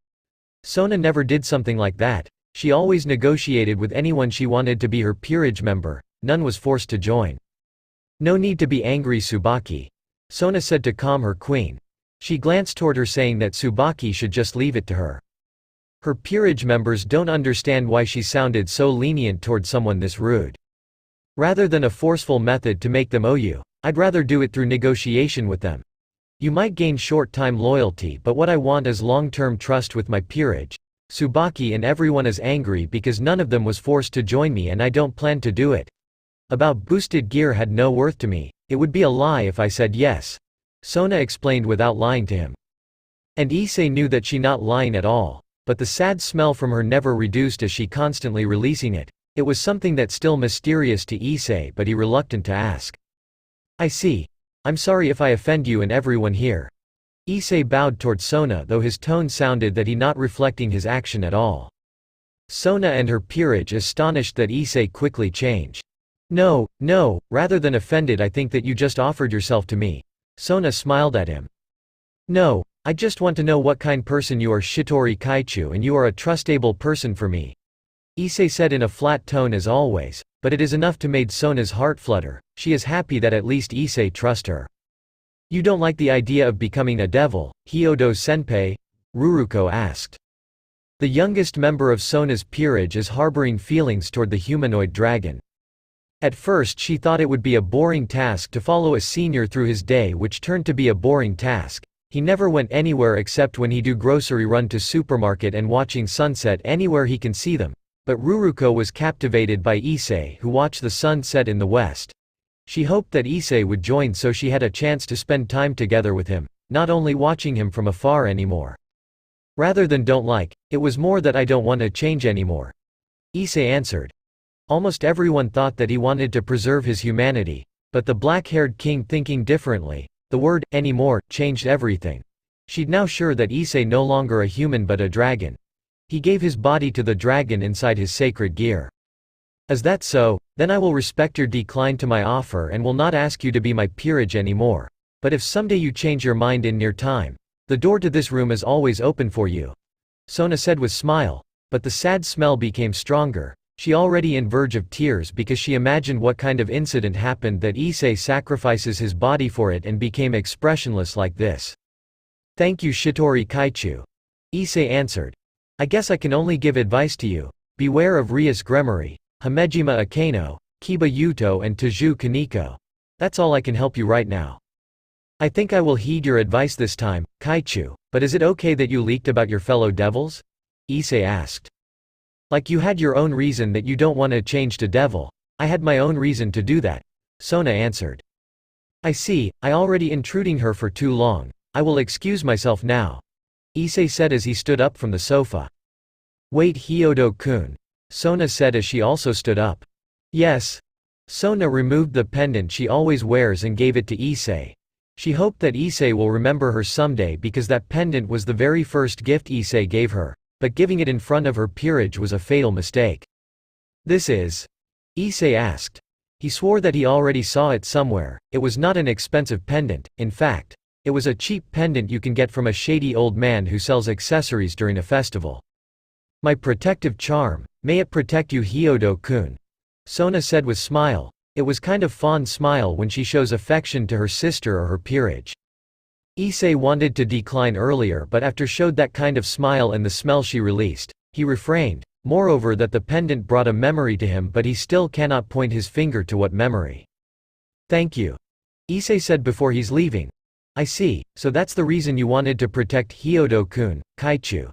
Sona never did something like that. She always negotiated with anyone she wanted to be her peerage member, none was forced to join. No need to be angry, Tsubaki. Sona said to calm her queen. She glanced toward her saying that Tsubaki should just leave it to her. Her peerage members don't understand why she sounded so lenient toward someone this rude. Rather than a forceful method to make them owe you, I'd rather do it through negotiation with them. You might gain short-time loyalty, but what I want is long-term trust with my peerage. Tsubaki and everyone is angry because none of them was forced to join me and I don't plan to do it. About boosted gear had no worth to me, it would be a lie if I said yes. Sona explained without lying to him. And Issei knew that she not lying at all, but the sad smell from her never reduced as she constantly releasing it. It was something that still mysterious to Issei, but he reluctant to ask. I see. I'm sorry if I offend you and everyone here. Issei bowed toward Sona, though his tone sounded that he not reflecting his action at all. Sona and her peerage astonished that Issei quickly changed. No, rather than offended, I think that you just offered yourself to me. Sona smiled at him. No, I just want to know what kind person you are, Shitori Kaichu, and you are a trustable person for me. Issei said in a flat tone as always, but it is enough to made Sona's heart flutter. She is happy that at least Issei trust her. You don't like the idea of becoming a devil, Hyodo-senpai? Ruruko asked. The youngest member of Sona's peerage is harboring feelings toward the humanoid dragon. At first she thought it would be a boring task to follow a senior through his day, which turned to be a boring task. He never went anywhere except when he do grocery run to supermarket and watching sunset anywhere he can see them. But Ruruko was captivated by Issei, who watched the sun set in the west. She hoped that Issei would join so she had a chance to spend time together with him, not only watching him from afar anymore. Rather than don't like, it was more that I don't want to change anymore. Issei answered. Almost everyone thought that he wanted to preserve his humanity, but the black-haired king thinking differently, the word, anymore, changed everything. She'd now sure that Issei no longer a human but a dragon. He gave his body to the dragon inside his sacred gear. Is that so? Then I will respect your decline to my offer and will not ask you to be my peerage anymore. But if someday you change your mind in near time, the door to this room is always open for you. Sona said with smile, but the sad smell became stronger. She already in verge of tears because she imagined what kind of incident happened that Issei sacrifices his body for it and became expressionless like this. Thank you, Shitori Kaichu. Issei answered. I guess I can only give advice to you. Beware of Rias Gremory, Hamejima Akeno, Kiba Yuto and Taju Kaneko. That's all I can help you right now. I think I will heed your advice this time, Kaichu, but is it okay that you leaked about your fellow devils? Issei asked. Like you had your own reason that you don't want to change to devil. I had my own reason to do that. Sona answered. I see, I already intruding her for too long. I will excuse myself now. Issei said as he stood up from the sofa. Wait, Hyodo-kun. Sona said as she also stood up. Yes. Sona removed the pendant she always wears and gave it to Issei. She hoped that Issei will remember her someday because that pendant was the very first gift Issei gave her, but giving it in front of her peerage was a fatal mistake. This is? Issei asked. He swore that he already saw it somewhere. It was not an expensive pendant, in fact. It was a cheap pendant you can get from a shady old man who sells accessories during a festival. My protective charm, may it protect you, Hyodo-kun. Sona said with smile. It was kind of fond smile when she shows affection to her sister or her peerage. Issei wanted to decline earlier but after showed that kind of smile and the smell she released, he refrained, moreover that the pendant brought a memory to him but he still cannot point his finger to what memory. Thank you. Issei said before he's leaving. I see, so that's the reason you wanted to protect Hyodo-kun, Kaichu.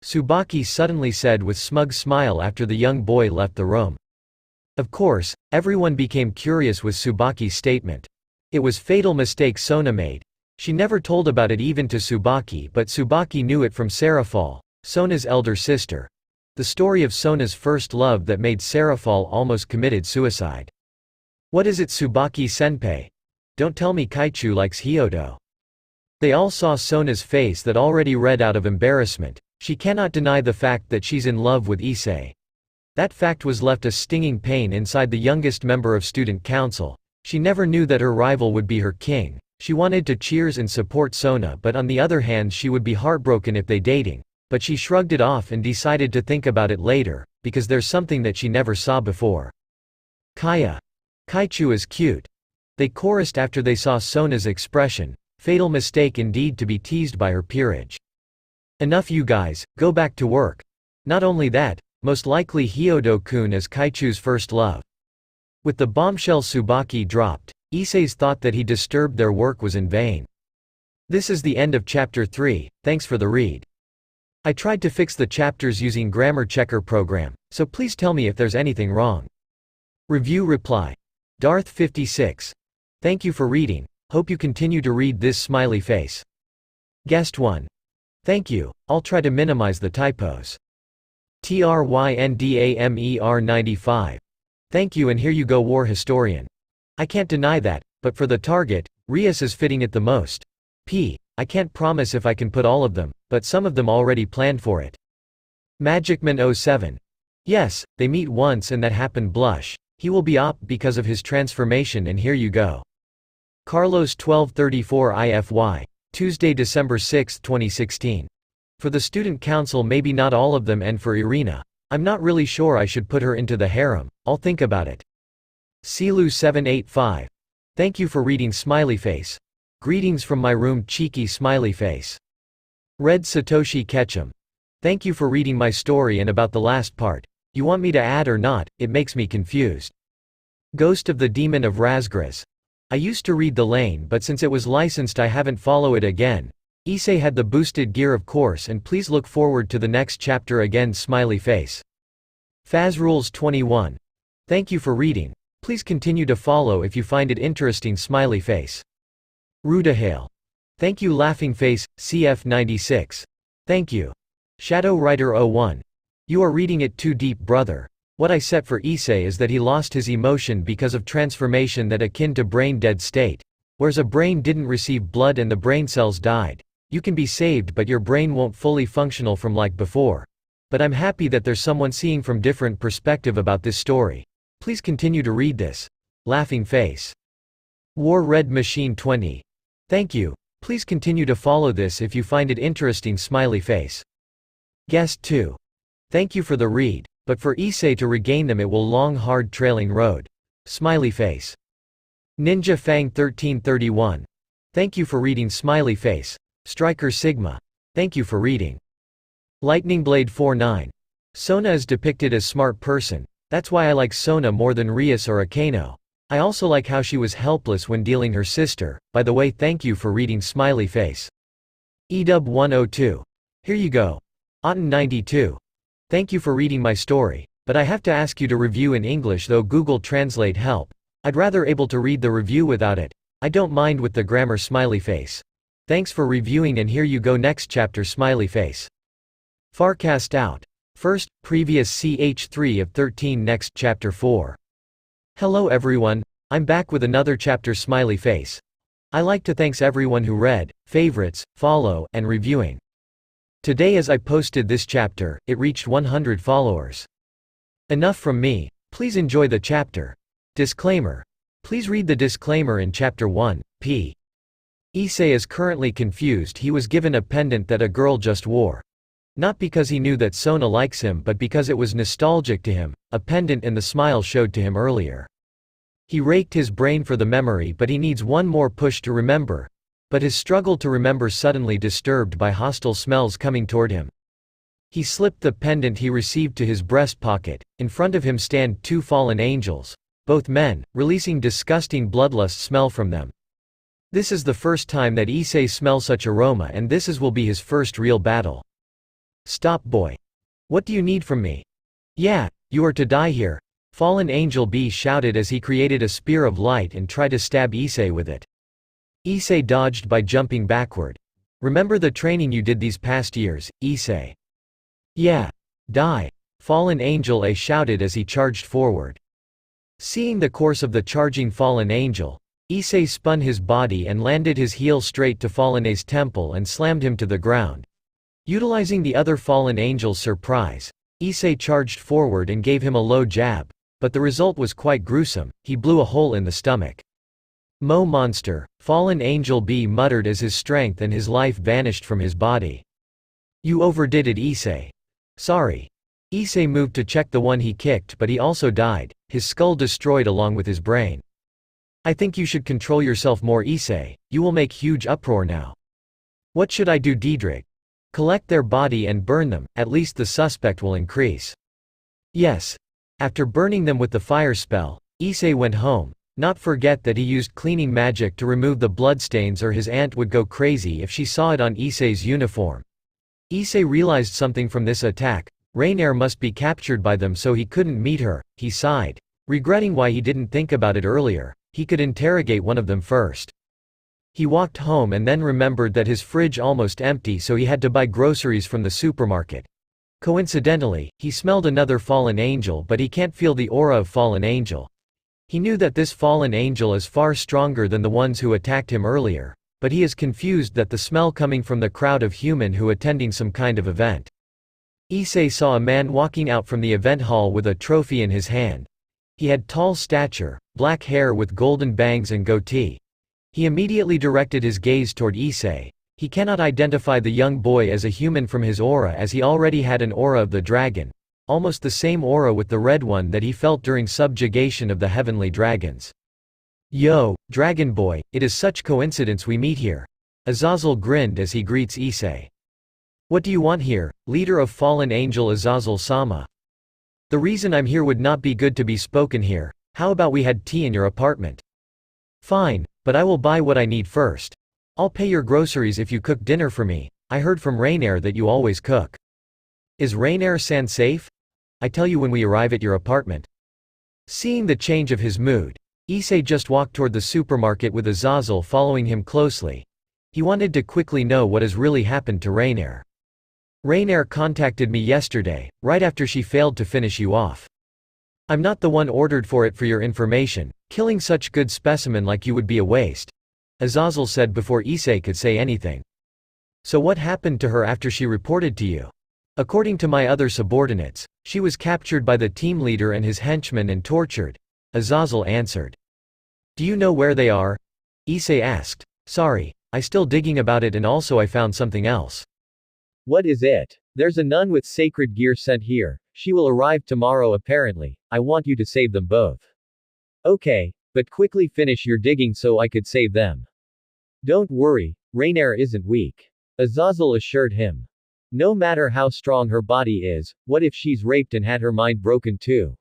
Tsubaki suddenly said with smug smile after the young boy left the room. Of course, everyone became curious with Tsubaki's statement. It was fatal mistake Sona made. She never told about it even to Tsubaki but Tsubaki knew it from Sarafall, Sona's elder sister. The story of Sona's first love that made Sarafall almost committed suicide. What is it Tsubaki-senpai? Don't tell me Kaichu likes Hyodo. They all saw Sona's face that already read out of embarrassment. She cannot deny the fact that she's in love with Issei. That fact was left a stinging pain inside the youngest member of student council. She never knew that her rival would be her king. She wanted to cheers and support Sona but on the other hand she would be heartbroken if they dating. But she shrugged it off and decided to think about it later, because there's something that she never saw before. Kaya. Kaichu is cute. They chorused after they saw Sona's expression. Fatal mistake indeed to be teased by her peerage. Enough you guys, go back to work. Not only that, most likely Hyodo-kun is Kaichu's first love. With the bombshell Tsubaki dropped, Issei's thought that he disturbed their work was in vain. This is the end of chapter 3, thanks for the read. I tried to fix the chapters using grammar checker program, so please tell me if there's anything wrong. Review reply. Darth 56. Thank you for reading, hope you continue to read this smiley face. Guest 1. Thank you, I'll try to minimize the typos. TRYNDAMER 95. Thank you and here you go War Historian. I can't deny that, but for the target, Rias is fitting it the most. I can't promise if I can put all of them, but some of them already planned for it. Magicman 07. Yes, they meet once and that happened blush. He will be op because of his transformation and here you go. Carlos 1234 IFY. Tuesday, December 6, 2016. For the student council maybe not all of them and for Irina. I'm not really sure I should put her into the harem, I'll think about it. Silu 785. Thank you for reading smiley face. Greetings from my room cheeky smiley face. Red Satoshi Ketchum. Thank you for reading my story and about the last part. You want me to add or not, it makes me confused. Ghost of the Demon of Razgras. I used to read The Lane but since it was licensed I haven't follow it again. Issei had the boosted gear of course and please look forward to the next chapter again smiley face. Fazrules 21. Thank you for reading. Please continue to follow if you find it interesting smiley face. Rudahale. Thank you laughing face, CF96. Thank you. Shadow Rider 01. You are reading it too deep brother. What I set for Issei is that he lost his emotion because of transformation that akin to brain dead state. Whereas a brain didn't receive blood and the brain cells died. You can be saved but your brain won't fully functional from like before. But I'm happy that there's someone seeing from different perspective about this story. Please continue to read this. Laughing face. War Red Machine 20. Thank you. Please continue to follow this if you find it interesting smiley face. Guest 2. Thank you for the read, but for Issei to regain them it will long hard trailing road. Smiley face. Ninja Fang 1331. Thank you for reading smiley face. Striker Sigma. Thank you for reading. Lightning Blade 49. Sona is depicted as smart person. That's why I like Sona more than Rias or Akano. I also like how she was helpless when dealing her sister. By the way, thank you for reading smiley face. Edub 102. Here you go. Otten 92. Thank you for reading my story, but I have to ask you to review in English though Google Translate help. I'd rather able to read the review without it. I don't mind with the grammar smiley face. Thanks for reviewing and here you go next chapter smiley face. Farcast out. First, previous ch3 of 13 next chapter 4. Hello everyone, I'm back with another chapter smiley face. I like to thanks everyone who read, favorites, follow, and reviewing. Today as I posted this chapter, it reached 100 followers. Enough from me, please enjoy the chapter. Disclaimer. Please read the disclaimer in chapter 1, p. Issei is currently confused he was given a pendant that a girl just wore. Not because he knew that Sona likes him but because it was nostalgic to him, a pendant and the smile showed to him earlier. He raked his brain for the memory but he needs one more push to remember. But his struggle to remember suddenly disturbed by hostile smells coming toward him. He slipped the pendant he received to his breast pocket. In front of him stand two fallen angels. Both men, releasing disgusting bloodlust smell from them. This is the first time that Issei smells such aroma, and this will be his first real battle. Stop, boy. What do you need from me? Yeah, you are to die here. Fallen Angel B shouted as he created a spear of light and tried to stab Issei with it. Issei dodged by jumping backward. Remember the training you did these past years, Issei? Yeah. Die. Fallen Angel A shouted as he charged forward. Seeing the course of the charging Fallen Angel, Issei spun his body and landed his heel straight to Fallen A's temple and slammed him to the ground. Utilizing the other Fallen Angel's surprise, Issei charged forward and gave him a low jab, but the result was quite gruesome. He blew a hole in the stomach. Mo monster, Fallen Angel B muttered as his strength and his life vanished from his body. You overdid it, Issei. Sorry. Issei moved to check the one he kicked, but he also died, his skull destroyed along with his brain. I think you should control yourself more, Issei. You will make huge uproar now. What should I do, Diedrich? Collect their body and burn them, at least the suspect will increase. Yes. After burning them with the fire spell, Issei went home. Not forget that he used cleaning magic to remove the bloodstains, or his aunt would go crazy if she saw it on Issei's uniform. Issei realized something from this attack. Rainier must be captured by them, so he couldn't meet her. He sighed, regretting why he didn't think about it earlier. He could interrogate one of them first. He walked home and then remembered that his fridge almost empty, so he had to buy groceries from the supermarket. Coincidentally, he smelled another fallen angel, but he can't feel the aura of fallen angel. He knew that this fallen angel is far stronger than the ones who attacked him earlier, but he is confused that the smell coming from the crowd of human who attending some kind of event. Issei saw a man walking out from the event hall with a trophy in his hand. He had tall stature, black hair with golden bangs and goatee. He immediately directed his gaze toward Issei. He cannot identify the young boy as a human from his aura, as he already had an aura of the dragon, almost the same aura with the red one that he felt during subjugation of the heavenly dragons. Yo, Dragon Boy, it is such coincidence we meet here. Azazel grinned as he greets Issei. What do you want here, leader of fallen angel Azazel-sama? The reason I'm here would not be good to be spoken here. How about we had tea in your apartment? Fine, but I will buy what I need first. I'll pay your groceries if you cook dinner for me. I heard from Rainier that you always cook. Is Rainier-san safe? I tell you when we arrive at your apartment. Seeing the change of his mood, Issei just walked toward the supermarket with Azazel following him closely. He wanted to quickly know what has really happened to Rainier. Rainier contacted me yesterday, right after she failed to finish you off. I'm not the one ordered for it, for your information. Killing such good specimen like you would be a waste. Azazel said before Issei could say anything. So what happened to her after she reported to you? According to my other subordinates, she was captured by the team leader and his henchmen and tortured. Azazel answered. Do you know where they are? Issei asked. Sorry, I still digging about it, and also I found something else. What is it? There's a nun with sacred gear sent here. She will arrive tomorrow apparently. I want you to save them both. Okay, but quickly finish your digging so I could save them. Don't worry, Rainier isn't weak. Azazel assured him. No matter how strong her body is, what if she's raped and had her mind broken too?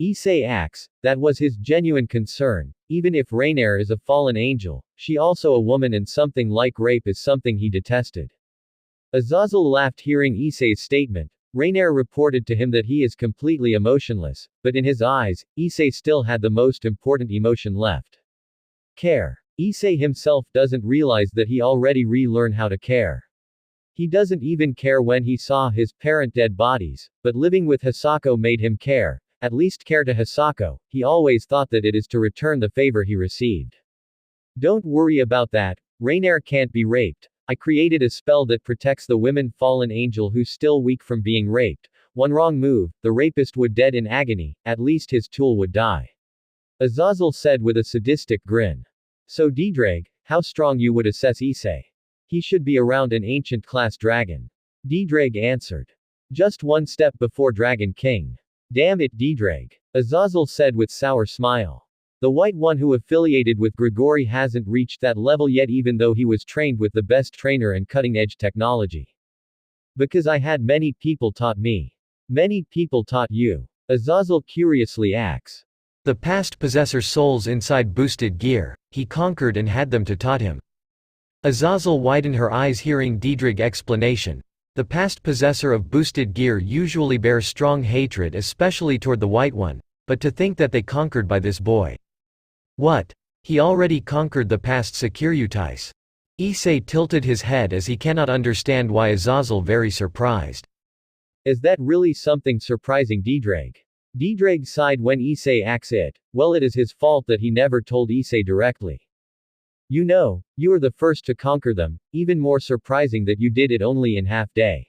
Issei acts, that was his genuine concern. Even if Rainier is a fallen angel, she also a woman, and something like rape is something he detested. Azazel laughed hearing Issei's statement. Rainier reported to him that he is completely emotionless, but in his eyes, Issei still had the most important emotion left. Care. Issei himself doesn't realize that he already relearned how to care. He doesn't even care when he saw his parent dead bodies, but living with Hisako made him care, at least care to Hisako. He always thought that it is to return the favor he received. Don't worry about that, Rainier can't be raped. I created a spell that protects the women fallen angel who's still weak from being raped. One wrong move, the rapist would dead in agony, at least his tool would die. Azazel said with a sadistic grin. So Diedrich, how strong you would assess Issei? He should be around an ancient class dragon. Diedrich answered. Just one step before Dragon King. Damn it, Diedrich. Azazel said with sour smile. The white one who affiliated with Grigori hasn't reached that level yet even though he was trained with the best trainer and cutting-edge technology. Because I had many people taught me. Many people taught you. Azazel curiously asks. The past possessor's souls inside boosted gear, he conquered and had them to taught him. Azazel widened her eyes hearing Diedrig's explanation. The past possessor of boosted gear usually bears strong hatred especially toward the white one, but to think that they conquered by this boy. What? He already conquered the past Securities. Issei tilted his head as he cannot understand why Azazel very surprised. Is that really something surprising Diedrig? Diedrig sighed when Issei asked it. Well, it is his fault that he never told Issei directly. You know, you were the first to conquer them, even more surprising that you did it only in half day.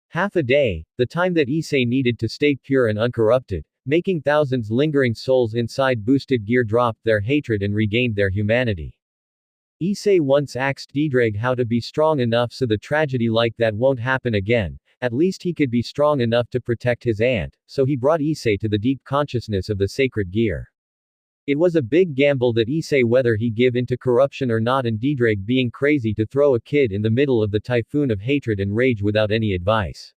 Half a day, the time that Issei needed to stay pure and uncorrupted, making thousands lingering souls inside boosted gear drop their hatred and regained their humanity. Issei once asked Diedrig how to be strong enough so the tragedy like that won't happen again, at least he could be strong enough to protect his aunt, so he brought Issei to the deep consciousness of the sacred gear. It was a big gamble that Issei whether he give into corruption or not and Diedrig being crazy to throw a kid in the middle of the typhoon of hatred and rage without any advice.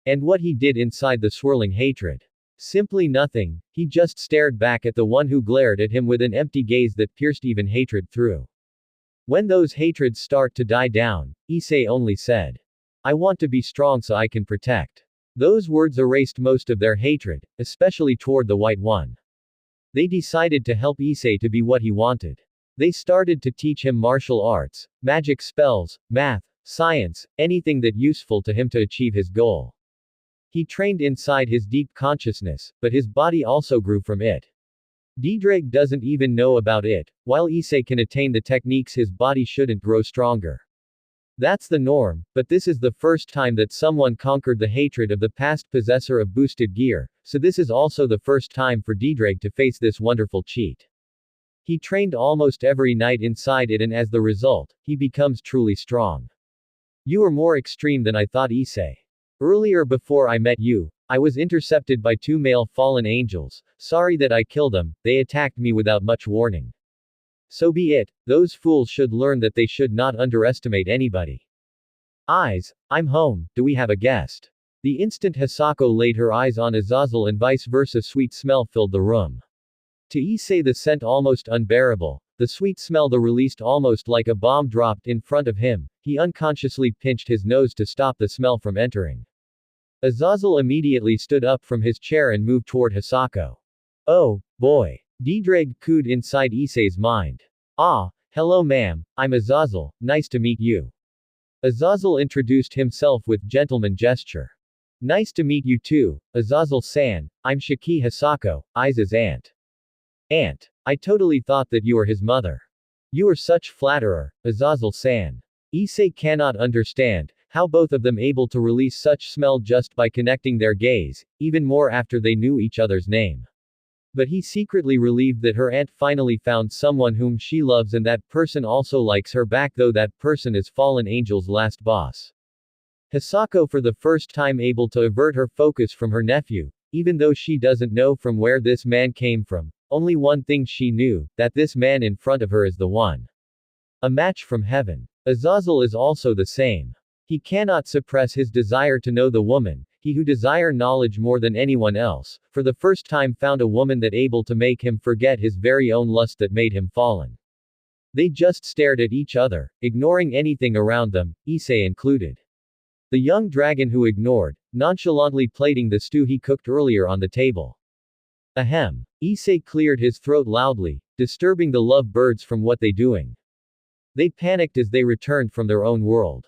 And what he did inside the swirling hatred. Simply nothing, he just stared back at the one who glared at him with an empty gaze that pierced even hatred through. When those hatreds start to die down, Issei only said, I want to be strong so I can protect. Those words erased most of their hatred, especially toward the white one. They decided to help Issei to be what he wanted. They started to teach him martial arts, magic spells, math, science, anything that useful to him to achieve his goal. He trained inside his deep consciousness, but his body also grew from it. Diedrig doesn't even know about it, while Issei can attain the techniques his body shouldn't grow stronger. That's the norm, but this is the first time that someone conquered the hatred of the past possessor of boosted gear, so this is also the first time for Diedrig to face this wonderful cheat. He trained almost every night inside it and as the result, he becomes truly strong. You are more extreme than I thought Issei. Earlier before I met you, I was intercepted by 2 male fallen angels, sorry that I killed them, they attacked me without much warning. So be it, those fools should learn that they should not underestimate anybody. Eyes, I'm home, do we have a guest? The instant Hisako laid her eyes on Azazel and vice versa sweet smell filled the room. To Issei the scent almost unbearable, the sweet smell the released almost like a bomb dropped in front of him, he unconsciously pinched his nose to stop the smell from entering. Azazel immediately stood up from his chair and moved toward Hisako. Oh, boy. Diedrig cooed inside Issei's mind. Ah, hello ma'am, I'm Azazel, nice to meet you. Azazel introduced himself with gentleman gesture. Nice to meet you too, Azazel-san, I'm Shiki Hisako, Aiza's aunt. Aunt. I totally thought that you were his mother. You are such flatterer, Azazel-san. Issei cannot understand, how both of them able to release such smell just by connecting their gaze, even more after they knew each other's name. But he secretly relieved that her aunt finally found someone whom she loves and that person also likes her back though that person is fallen angel's last boss. Hisako for the first time able to avert her focus from her nephew, even though she doesn't know from where this man came from, only one thing she knew, that this man in front of her is the one. A match from heaven. Azazel is also the same. He cannot suppress his desire to know the woman, he who desire knowledge more than anyone else, for the first time found a woman that able to make him forget his very own lust that made him fallen. They just stared at each other, ignoring anything around them, Issei included. The young dragon who ignored, nonchalantly plating the stew he cooked earlier on the table. Ahem. Issei cleared his throat loudly, disturbing the love birds from what they doing. They panicked as they returned from their own world.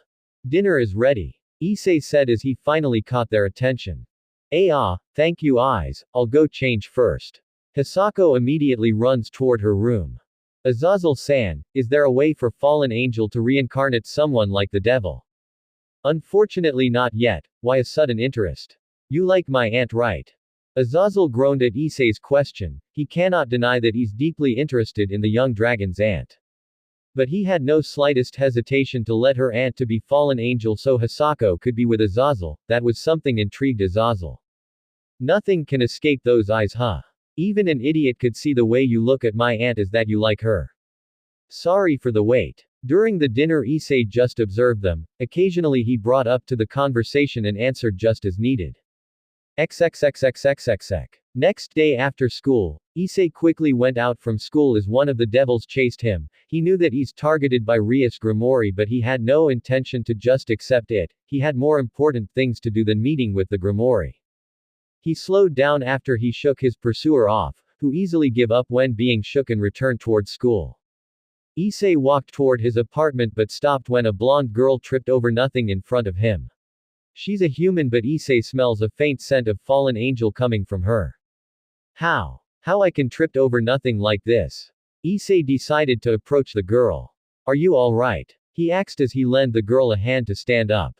Dinner is ready, Issei said as he finally caught their attention. Thank you eyes, I'll go change first. Hisako immediately runs toward her room. Azazel-san, is there a way for fallen angel to reincarnate someone like the devil? Unfortunately not yet, why a sudden interest? You like my aunt right? Azazel groaned at Issei's question, he cannot deny that he's deeply interested in the young dragon's aunt. But he had no slightest hesitation to let her aunt to be fallen angel so Hisako could be with Azazel, that was something intrigued Azazel. Nothing can escape those eyes huh? Even an idiot could see the way you look at my aunt is that you like her. Sorry for the wait. During the dinner Issei just observed them, occasionally he brought up to the conversation and answered just as needed. XXXXXXX. Next day after school, Issei quickly went out from school as one of the devils chased him. He knew that he's targeted by Rias Grimoire but he had no intention to just accept it, he had more important things to do than meeting with the Grimoire. He slowed down after he shook his pursuer off, who easily give up when being shook and returned toward school. Issei walked toward his apartment but stopped when a blonde girl tripped over nothing in front of him. She's a human but Issei smells a faint scent of fallen angel coming from her. How I can tripped over nothing like this? Issei decided to approach the girl. Are you alright? He asked as he lent the girl a hand to stand up.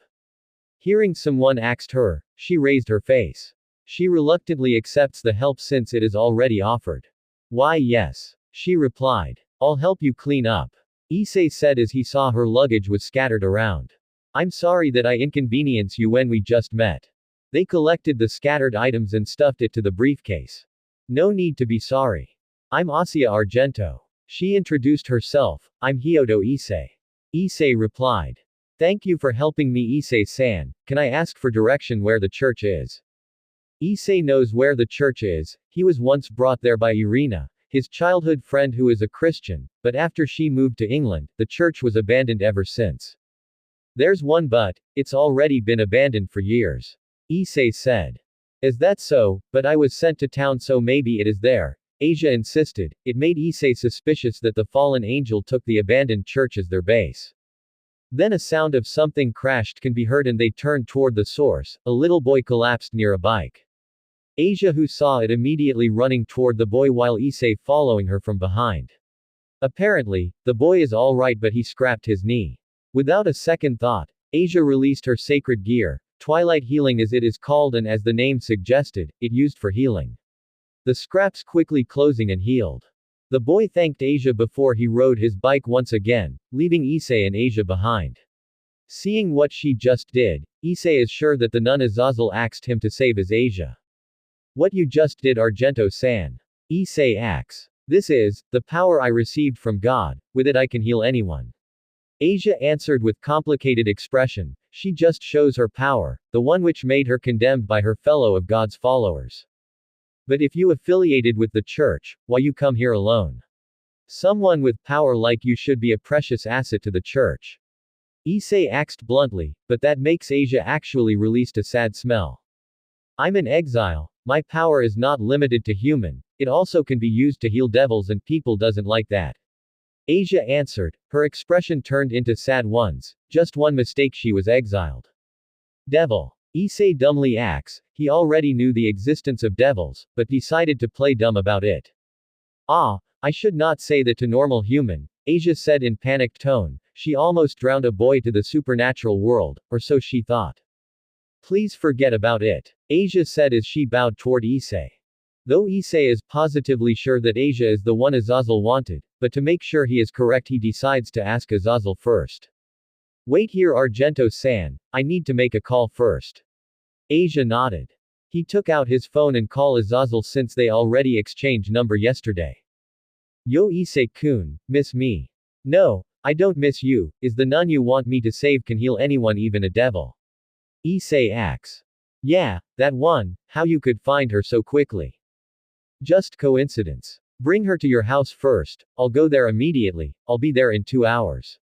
Hearing someone asked her, she raised her face. She reluctantly accepts the help since it is already offered. Why yes, she replied. I'll help you clean up. Issei said as he saw her luggage was scattered around. I'm sorry that I inconvenience you when we just met. They collected the scattered items and stuffed it to the briefcase. No need to be sorry. I'm Asia Argento. She introduced herself. I'm Hyoto Issei. Issei replied. Thank you for helping me Issei-san, can I ask for direction where the church is? Issei knows where the church is, he was once brought there by Irina, his childhood friend who is a Christian, but after she moved to England, the church was abandoned ever since. There's one but, it's already been abandoned for years. Issei said. Is that so, but I was sent to town so maybe it is there, Asia insisted. It made Issei suspicious that the fallen angel took the abandoned church as their base. Then a sound of something crashed can be heard and they turned toward the source, a little boy collapsed near a bike. Asia who saw it immediately running toward the boy while Issei following her from behind. Apparently, the boy is alright but he scrapped his knee. Without a second thought, Asia released her sacred gear, Twilight Healing as it is called and as the name suggested, it used for healing. The scraps quickly closing and healed. The boy thanked Asia before he rode his bike once again, leaving Issei and Asia behind. Seeing what she just did, Issei is sure that the nun Azazel asked him to save his Asia. What you just did Argento-san? Issei asks. This is, the power I received from God, with it I can heal anyone. Asia answered with complicated expression, she just shows her power, the one which made her condemned by her fellow of God's followers. But if you affiliated with the church, why you come here alone? Someone with power like you should be a precious asset to the church. Issei asked bluntly, but that makes Asia actually released a sad smell. I'm in exile, my power is not limited to human, it also can be used to heal devils and people doesn't like that. Asia answered, her expression turned into sad ones, just one mistake she was exiled. Devil. Issei dumbly asks, he already knew the existence of devils, but decided to play dumb about it. Ah, I should not say that to normal human, Asia said in panicked tone, she almost drowned a boy to the supernatural world, or so she thought. Please forget about it, Asia said as she bowed toward Issei. Though Issei is positively sure that Asia is the one Azazel wanted, but to make sure he is correct he decides to ask Azazel first. Wait here Argento-san, I need to make a call first. Asia nodded. He took out his phone and called Azazel since they already exchanged number yesterday. Yo Issei-kun, miss me? No, I don't miss you, is the nun you want me to save can heal anyone even a devil. Issei asks. Yeah, that one, how you could find her so quickly. Just coincidence. Bring her to your house first, I'll go there immediately, I'll be there in 2 hours.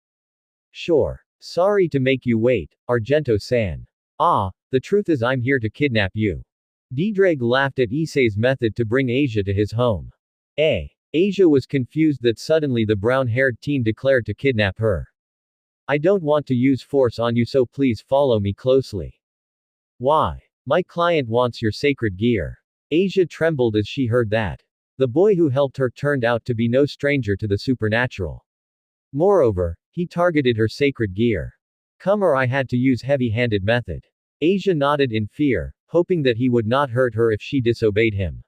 Sure. Sorry to make you wait, Argento-san. Ah, the truth is I'm here to kidnap you. Didrag laughed at Issei's method to bring Asia to his home. Asia was confused that suddenly the brown-haired teen declared to kidnap her. I don't want to use force on you so please follow me closely. Why? My client wants your sacred gear. Asia trembled as she heard that. The boy who helped her turned out to be no stranger to the supernatural. Moreover, he targeted her sacred gear. Come or I had to use heavy-handed method. Asia nodded in fear, hoping that he would not hurt her if she disobeyed him.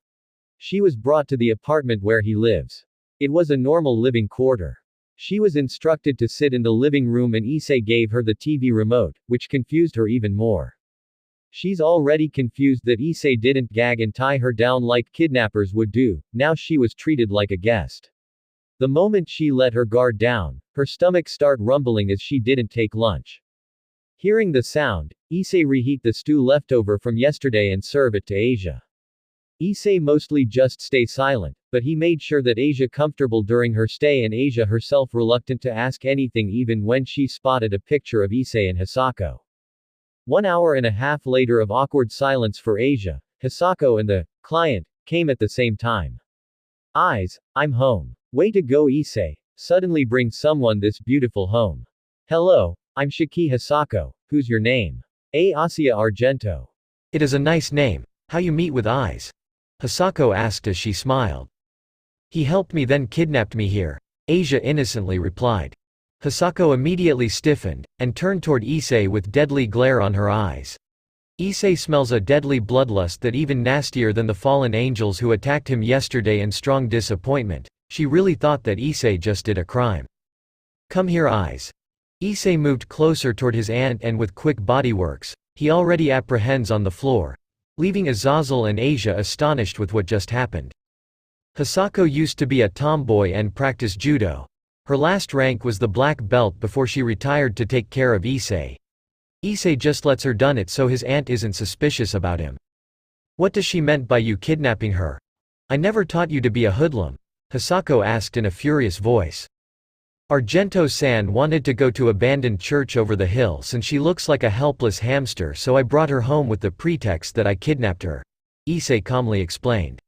She was brought to the apartment where he lives. It was a normal living quarter. She was instructed to sit in the living room and Issei gave her the TV remote, which confused her even more. She's already confused that Issei didn't gag and tie her down like kidnappers would do, now she was treated like a guest. The moment she let her guard down, her stomach start rumbling as she didn't take lunch. Hearing the sound, Issei reheat the stew leftover from yesterday and serve it to Asia. Issei mostly just stay silent, but he made sure that Asia comfortable during her stay and Asia herself reluctant to ask anything even when she spotted a picture of Issei and Hisako. 1 hour and a half later of awkward silence for Asia, Hisako and the client came at the same time. Eyes, I'm home. Way to go Issei. Suddenly bring someone this beautiful home. Hello, I'm Shiki Hisako. Who's your name? Asia Argento. It is a nice name. How you meet with Eyes? Hisako asked as she smiled. He helped me then kidnapped me here. Asia innocently replied. Hisako immediately stiffened, and turned toward Issei with deadly glare on her eyes. Issei smells a deadly bloodlust that even nastier than the fallen angels who attacked him yesterday and strong disappointment. She really thought that Issei just did a crime. Come here Eyes. Issei moved closer toward his aunt and with quick bodyworks, he already apprehends on the floor, leaving Azazel and Asia astonished with what just happened. Hisako used to be a tomboy and practice judo. Her last rank was the black belt before she retired to take care of Issei. Issei just lets her done it so his aunt isn't suspicious about him. What does she meant by you kidnapping her? I never taught you to be a hoodlum, Hisako asked in a furious voice. Argento-san wanted to go to abandoned church over the hill since she looks like a helpless hamster so I brought her home with the pretext that I kidnapped her, Issei calmly explained.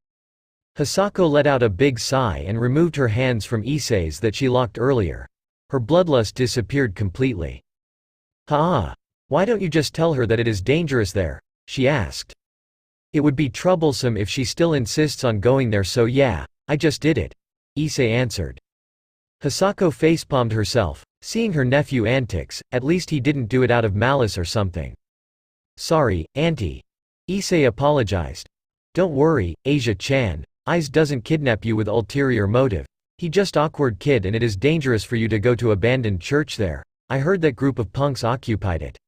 Hisako let out a big sigh and removed her hands from Issei's that she locked earlier. Her bloodlust disappeared completely. Why don't you just tell her that it is dangerous there? She asked. It would be troublesome if she still insists on going there so yeah, I just did it, Issei answered. Hisako facepalmed herself, seeing her nephew antics, at least he didn't do it out of malice or something. Sorry, auntie. Issei apologized. Don't worry, Asia-chan. Eyes doesn't kidnap you with ulterior motive. He just awkward kid and it is dangerous for you to go to abandoned church there. I heard that group of punks occupied it.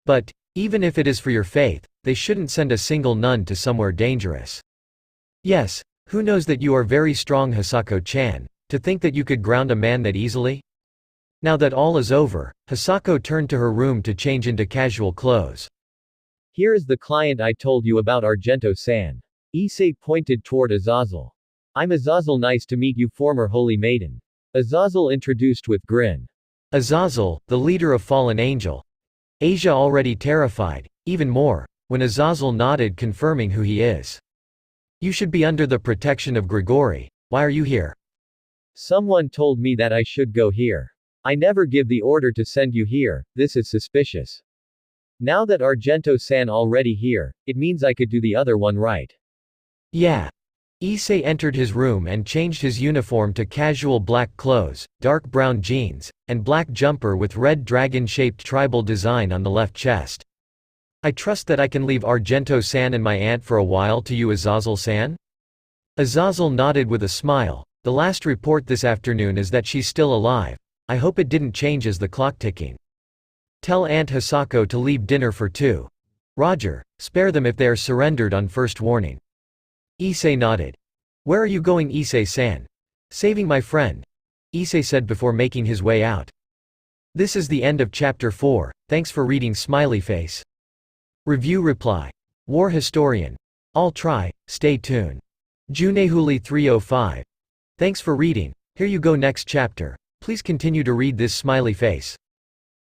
But, even if it is for your faith, they shouldn't send a single nun to somewhere dangerous. Yes, who knows that you are very strong Hisako-chan, to think that you could ground a man that easily? Now that all is over, Hisako turned to her room to change into casual clothes. Here is the client I told you about Argento-san. Issei pointed toward Azazel. I'm Azazel, nice to meet you former holy maiden. Azazel introduced with grin. Azazel, the leader of Fallen Angel. Asia already terrified, even more, when Azazel nodded confirming who he is. You should be under the protection of Grigori. Why are you here? Someone told me that I should go here. I never give the order to send you here, this is suspicious. Now that Argento-san already here, it means I could do the other one right. Yeah. Issei entered his room and changed his uniform to casual black clothes, dark brown jeans, and black jumper with red dragon-shaped tribal design on the left chest. I trust that I can leave Argento-san and my aunt for a while to you Azazel-san? Azazel nodded with a smile. The last report this afternoon is that she's still alive. I hope it didn't change as the clock ticking. Tell Aunt Hisako to leave dinner for 2. Roger, spare them if they are surrendered on first warning. Issei nodded. Where are you going Issei-san? Saving my friend, Issei said before making his way out. This is the end of chapter 4, thanks for reading smiley face. Review reply. War historian. I'll try, stay tuned. Junehuli 305. Thanks for reading, here you go next chapter, please continue to read this smiley face.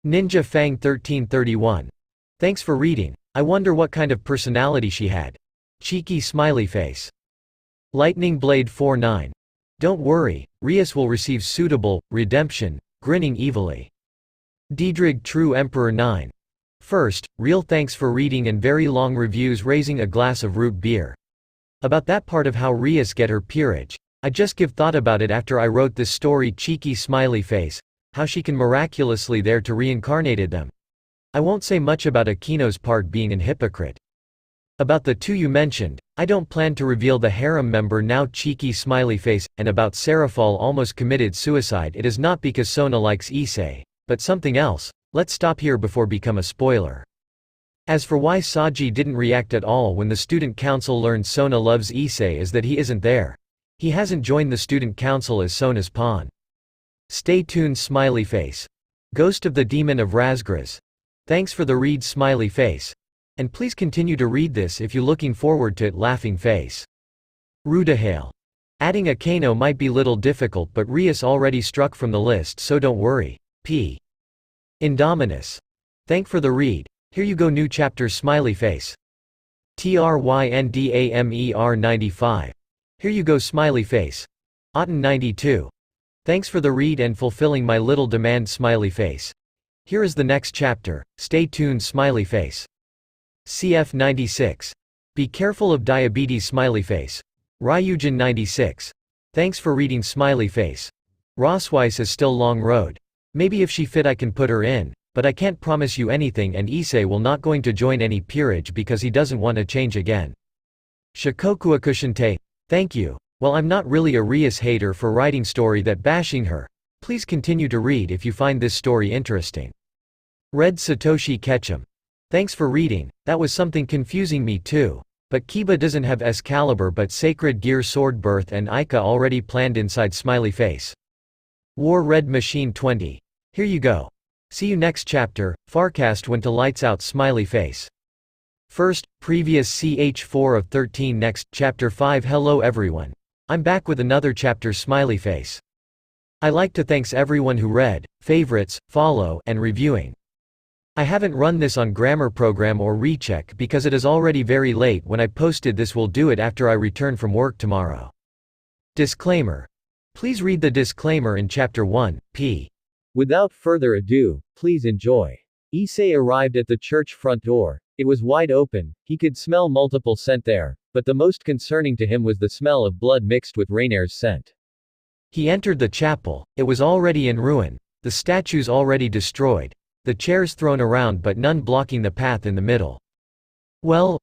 Ninja Fang 1331. Thanks for reading, I wonder what kind of personality she had. Cheeky smiley face. Lightning Blade 49. Don't worry, Rias will receive suitable redemption, grinning evilly. Diedrich True Emperor 9. First, real thanks for reading and very long reviews raising a glass of root beer. About that part of how Rias get her peerage, I just give thought about it after I wrote this story cheeky smiley face, how she can miraculously there to reincarnated them. I won't say much about Akino's part being an hypocrite. About the 2 you mentioned, I don't plan to reveal the harem member now cheeky smiley face, and about Serafal almost committed suicide it is not because Sona likes Issei, but something else. Let's stop here before become a spoiler. As for why Saji didn't react at all when the student council learned Sona loves Issei is that he isn't there. He hasn't joined the student council as Sona's pawn. Stay tuned smiley face. Ghost of the Demon of Razgras. Thanks for the read smiley face. And please continue to read this if you're looking forward to it laughing face. Rudahale. Adding a Kano might be little difficult but Rias already struck from the list so don't worry. P. Indominus. Thank for the read. Here you go new chapter smiley face. TRYNDAMER 95. Here you go smiley face. Otten 92. Thanks for the read and fulfilling my little demand smiley face. Here is the next chapter, stay tuned smiley face. CF 96. Be careful of diabetes smiley face. Ryujin 96. Thanks for reading smiley face. Rosweiss is still long road. Maybe if she fit I can put her in, but I can't promise you anything and Issei will not going to join any peerage because he doesn't want to change again. Shikokuakushinte. Thank you. Well I'm not really a Rias hater for writing story that bashing her. Please continue to read if you find this story interesting. Red Satoshi Ketchum. Thanks for reading, that was something confusing me too. But Kiba doesn't have Excalibur but Sacred Gear Sword Birth and Ica already planned inside smiley face. War Red Machine 20. Here you go. See you next chapter, Farcast when to lights out smiley face. First, previous CH4 of 13 next, chapter 5 hello everyone. I'm back with another chapter smiley face. I like to thanks everyone who read, favorites, follow, and reviewing. I haven't run this on grammar program or recheck because it is already very late when I posted this will do it after I return from work tomorrow. Disclaimer. Please read the disclaimer in chapter 1, p. Without further ado, please enjoy. Issei arrived at the church front door. It was wide open, he could smell multiple scent there, but the most concerning to him was the smell of blood mixed with Rainer's scent. He entered the chapel, it was already in ruin, the statues already destroyed, the chairs thrown around but none blocking the path in the middle. Well,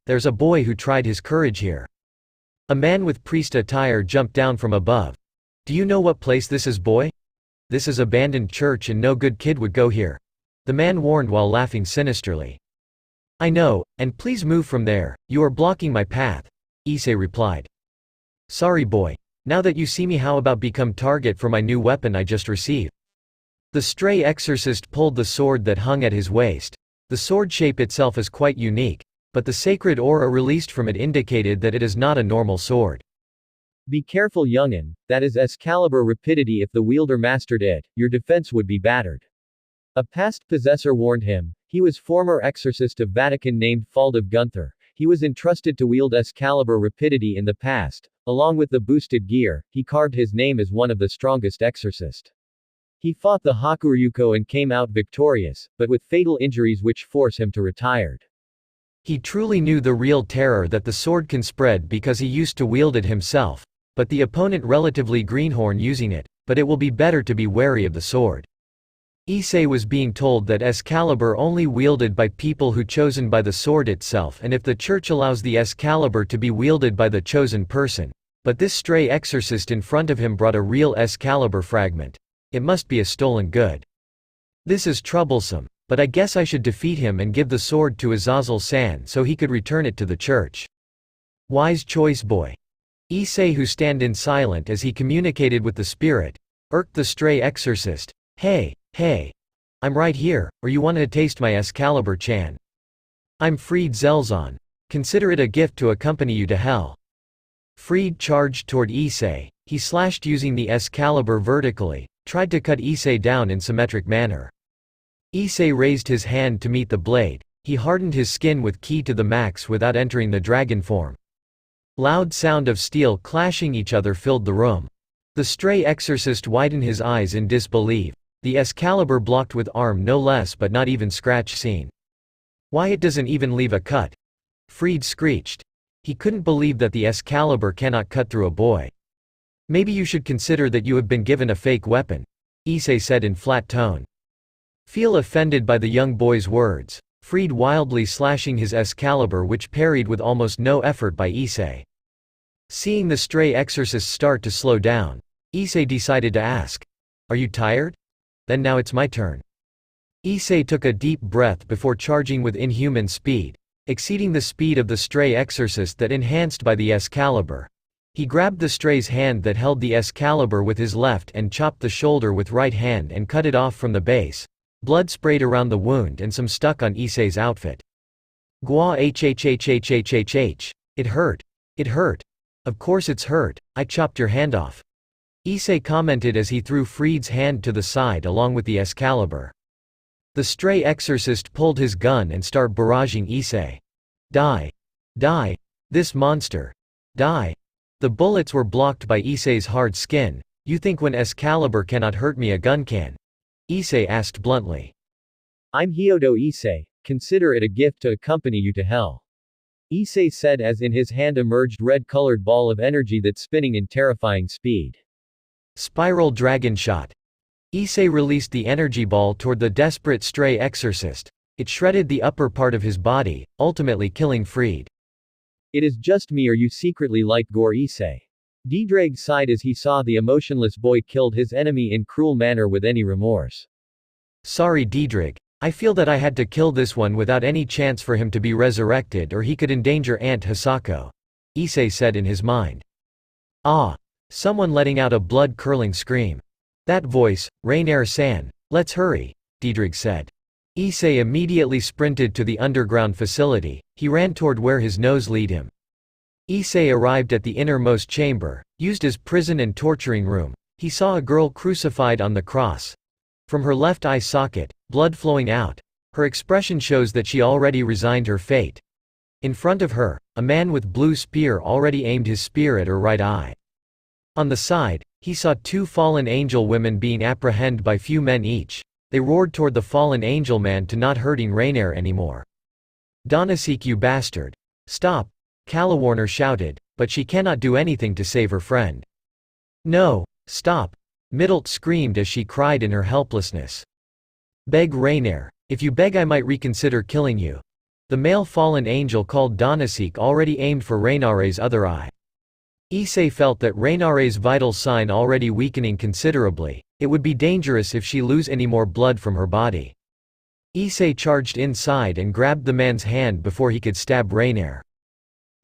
there's a boy who tried his courage here. A man with priest attire jumped down from above. Do you know what place this is, boy? This is abandoned church and no good kid would go here. The man warned while laughing sinisterly. I know, and please move from there, you are blocking my path, Issei replied. Sorry boy. Now that you see me how about become target for my new weapon I just received. The stray exorcist pulled the sword that hung at his waist. The sword shape itself is quite unique, but the sacred aura released from it indicated that it is not a normal sword. Be careful youngin, that is Excalibur rapidity if the wielder mastered it, your defense would be battered. A past possessor warned him, he was former exorcist of Vatican named Faldav Gunther, he was entrusted to wield Excalibur rapidity in the past, along with the boosted gear, he carved his name as one of the strongest exorcist. He fought the Hakuryuko and came out victorious, but with fatal injuries which force him to retire. He truly knew the real terror that the sword can spread because he used to wield it himself, but the opponent relatively greenhorn using it, but it will be better to be wary of the sword. Issei was being told that Excalibur only wielded by people who chosen by the sword itself and if the church allows the Excalibur to be wielded by the chosen person. But this stray exorcist in front of him brought a real Excalibur fragment. It must be a stolen good. This is troublesome, but I guess I should defeat him and give the sword to Azazel-san so he could return it to the church. Wise choice boy. Issei who stand in silent as he communicated with the spirit, irked the stray exorcist. Hey, I'm right here, or you want to taste my Excalibur-chan? I'm Fried Zelzon. Consider it a gift to accompany you to hell. Fried charged toward Issei, he slashed using the Excalibur vertically, tried to cut Issei down in symmetric manner. Issei raised his hand to meet the blade, he hardened his skin with ki to the max without entering the dragon form. Loud sound of steel clashing each other filled the room. The stray exorcist widened his eyes in disbelief. The Excalibur blocked with arm no less but not even scratch seen. Why it doesn't even leave a cut? Fried screeched. He couldn't believe that the Excalibur cannot cut through a boy. Maybe you should consider that you have been given a fake weapon, Issei said in flat tone. Feel offended by the young boy's words, Fried wildly slashing his Excalibur which parried with almost no effort by Issei. Seeing the stray exorcist start to slow down, Issei decided to ask, are you tired? Then now it's my turn. Issei took a deep breath before charging with inhuman speed, exceeding the speed of the stray exorcist that enhanced by the Excalibur. He grabbed the stray's hand that held the Excalibur with his left and chopped the shoulder with right hand and cut it off from the base. Blood sprayed around the wound and some stuck on Issei's outfit. Gwa hhhhhhhh. It hurt. It hurt. Of course it's hurt, I chopped your hand off. Issei commented as he threw Fried's hand to the side along with the Excalibur. The stray exorcist pulled his gun and started barraging Issei. Die. Die. This monster. Die. The bullets were blocked by Issei's hard skin. You think when Excalibur cannot hurt me, a gun can? Issei asked bluntly. I'm Hyodo Issei, consider it a gift to accompany you to hell. Issei said as in his hand emerged red-colored ball of energy that's spinning in terrifying speed. Spiral Dragon Shot. Issei released the energy ball toward the desperate stray exorcist. It shredded the upper part of his body, ultimately killing Fried. It is just me, or you secretly like gore, Issei? Diedrag sighed as he saw the emotionless boy killed his enemy in cruel manner with any remorse. Sorry Diedrag. I feel that I had to kill this one without any chance for him to be resurrected, or he could endanger Aunt Hisako. Issei said in his mind. Ah! Someone letting out a blood-curdling scream. That voice, Rainier-san. Let's hurry, Diedrag said. Issei immediately sprinted to the underground facility. He ran toward where his nose led him. Issei arrived at the innermost chamber, used as prison and torturing room. He saw a girl crucified on the cross. From her left eye socket, blood flowing out. Her expression shows that she already resigned her fate. In front of her, a man with blue spear already aimed his spear at her right eye. On the side, he saw two fallen angel women being apprehended by few men each. They roared toward the fallen angel man to not hurting Rainier anymore. Donasek, you bastard. Stop, Kalawarner shouted, but she cannot do anything to save her friend. No, stop, Middelt screamed as she cried in her helplessness. Beg Rainier, if you beg I might reconsider killing you. The male fallen angel called Donasek already aimed for Rainier's other eye. Issei felt that Rainier's vital sign already weakening considerably. It would be dangerous if she lose any more blood from her body. Issei charged inside and grabbed the man's hand before he could stab Rainier.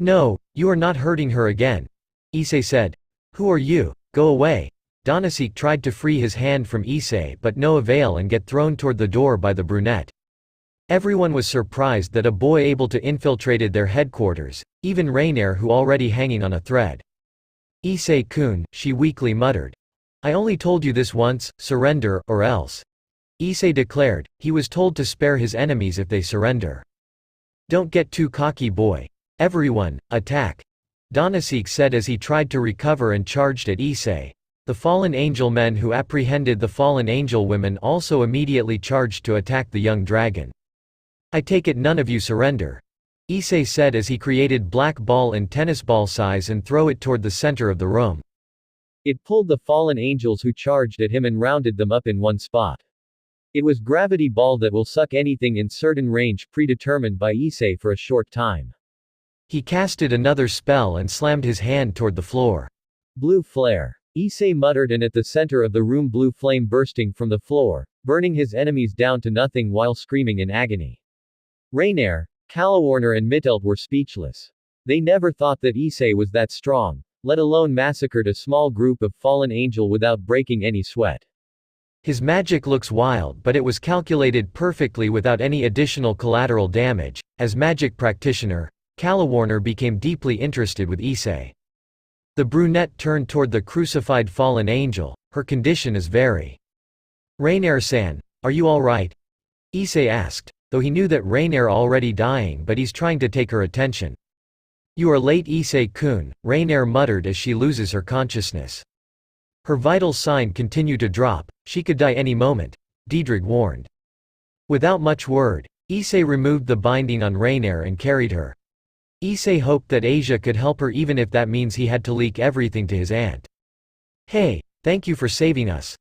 No, you are not hurting her again. Issei said. Who are you? Go away. Donasek tried to free his hand from Issei but no avail and get thrown toward the door by the brunette. Everyone was surprised that a boy able to infiltrated their headquarters, even Rainier who already hanging on a thread. Issei-kun, she weakly muttered. I only told you this once, surrender, or else. Issei declared, he was told to spare his enemies if they surrender. Don't get too cocky, boy. Everyone, attack. Donasek said as he tried to recover and charged at Issei. The fallen angel men who apprehended the fallen angel women also immediately charged to attack the young dragon. I take it none of you surrender. Issei said as he created black ball in tennis ball size and throw it toward the center of the room. It pulled the fallen angels who charged at him and rounded them up in one spot. It was gravity ball that will suck anything in certain range predetermined by Issei for a short time. He casted another spell and slammed his hand toward the floor. Blue flare. Issei muttered and at the center of the room blue flame bursting from the floor, burning his enemies down to nothing while screaming in agony. Rainier, Kalawarner and Mittelt were speechless. They never thought that Issei was that strong, let alone massacred a small group of fallen angel without breaking any sweat. His magic looks wild, but it was calculated perfectly without any additional collateral damage. As magic practitioner, Kalawarner became deeply interested with Issei. The brunette turned toward the crucified fallen angel. Her condition is very. Rainier-san, are you all right? Issei asked, though he knew that Rainier already dying, but he's trying to take her attention. You are late, Issei-kun, Rainier muttered as she loses her consciousness. Her vital sign continued to drop. She could die any moment, Diedrag warned. Without much word, Issei removed the binding on Rainier and carried her. Issei hoped that Asia could help her even if that means he had to leak everything to his aunt. Hey, thank you for saving us,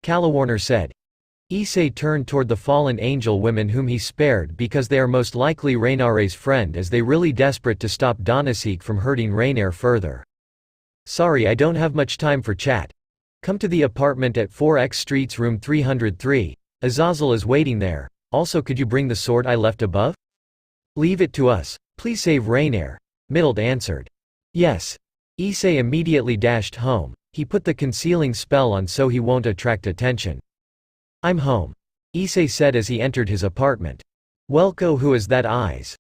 Kalawarner said. Issei turned toward the fallen angel women whom he spared because they are most likely Rainier's friend, as they really desperate to stop Donasek from hurting Rainier further. Sorry, I don't have much time for chat. Come to the apartment at 4X Streets room 303. Azazel is waiting there. Also, could you bring the sword I left above? Leave it to us. Please save Rainier, Middled answered. Yes. Issei immediately dashed home. He put the concealing spell on so he won't attract attention. I'm home, Issei said as he entered his apartment. Welko, who is that eyes?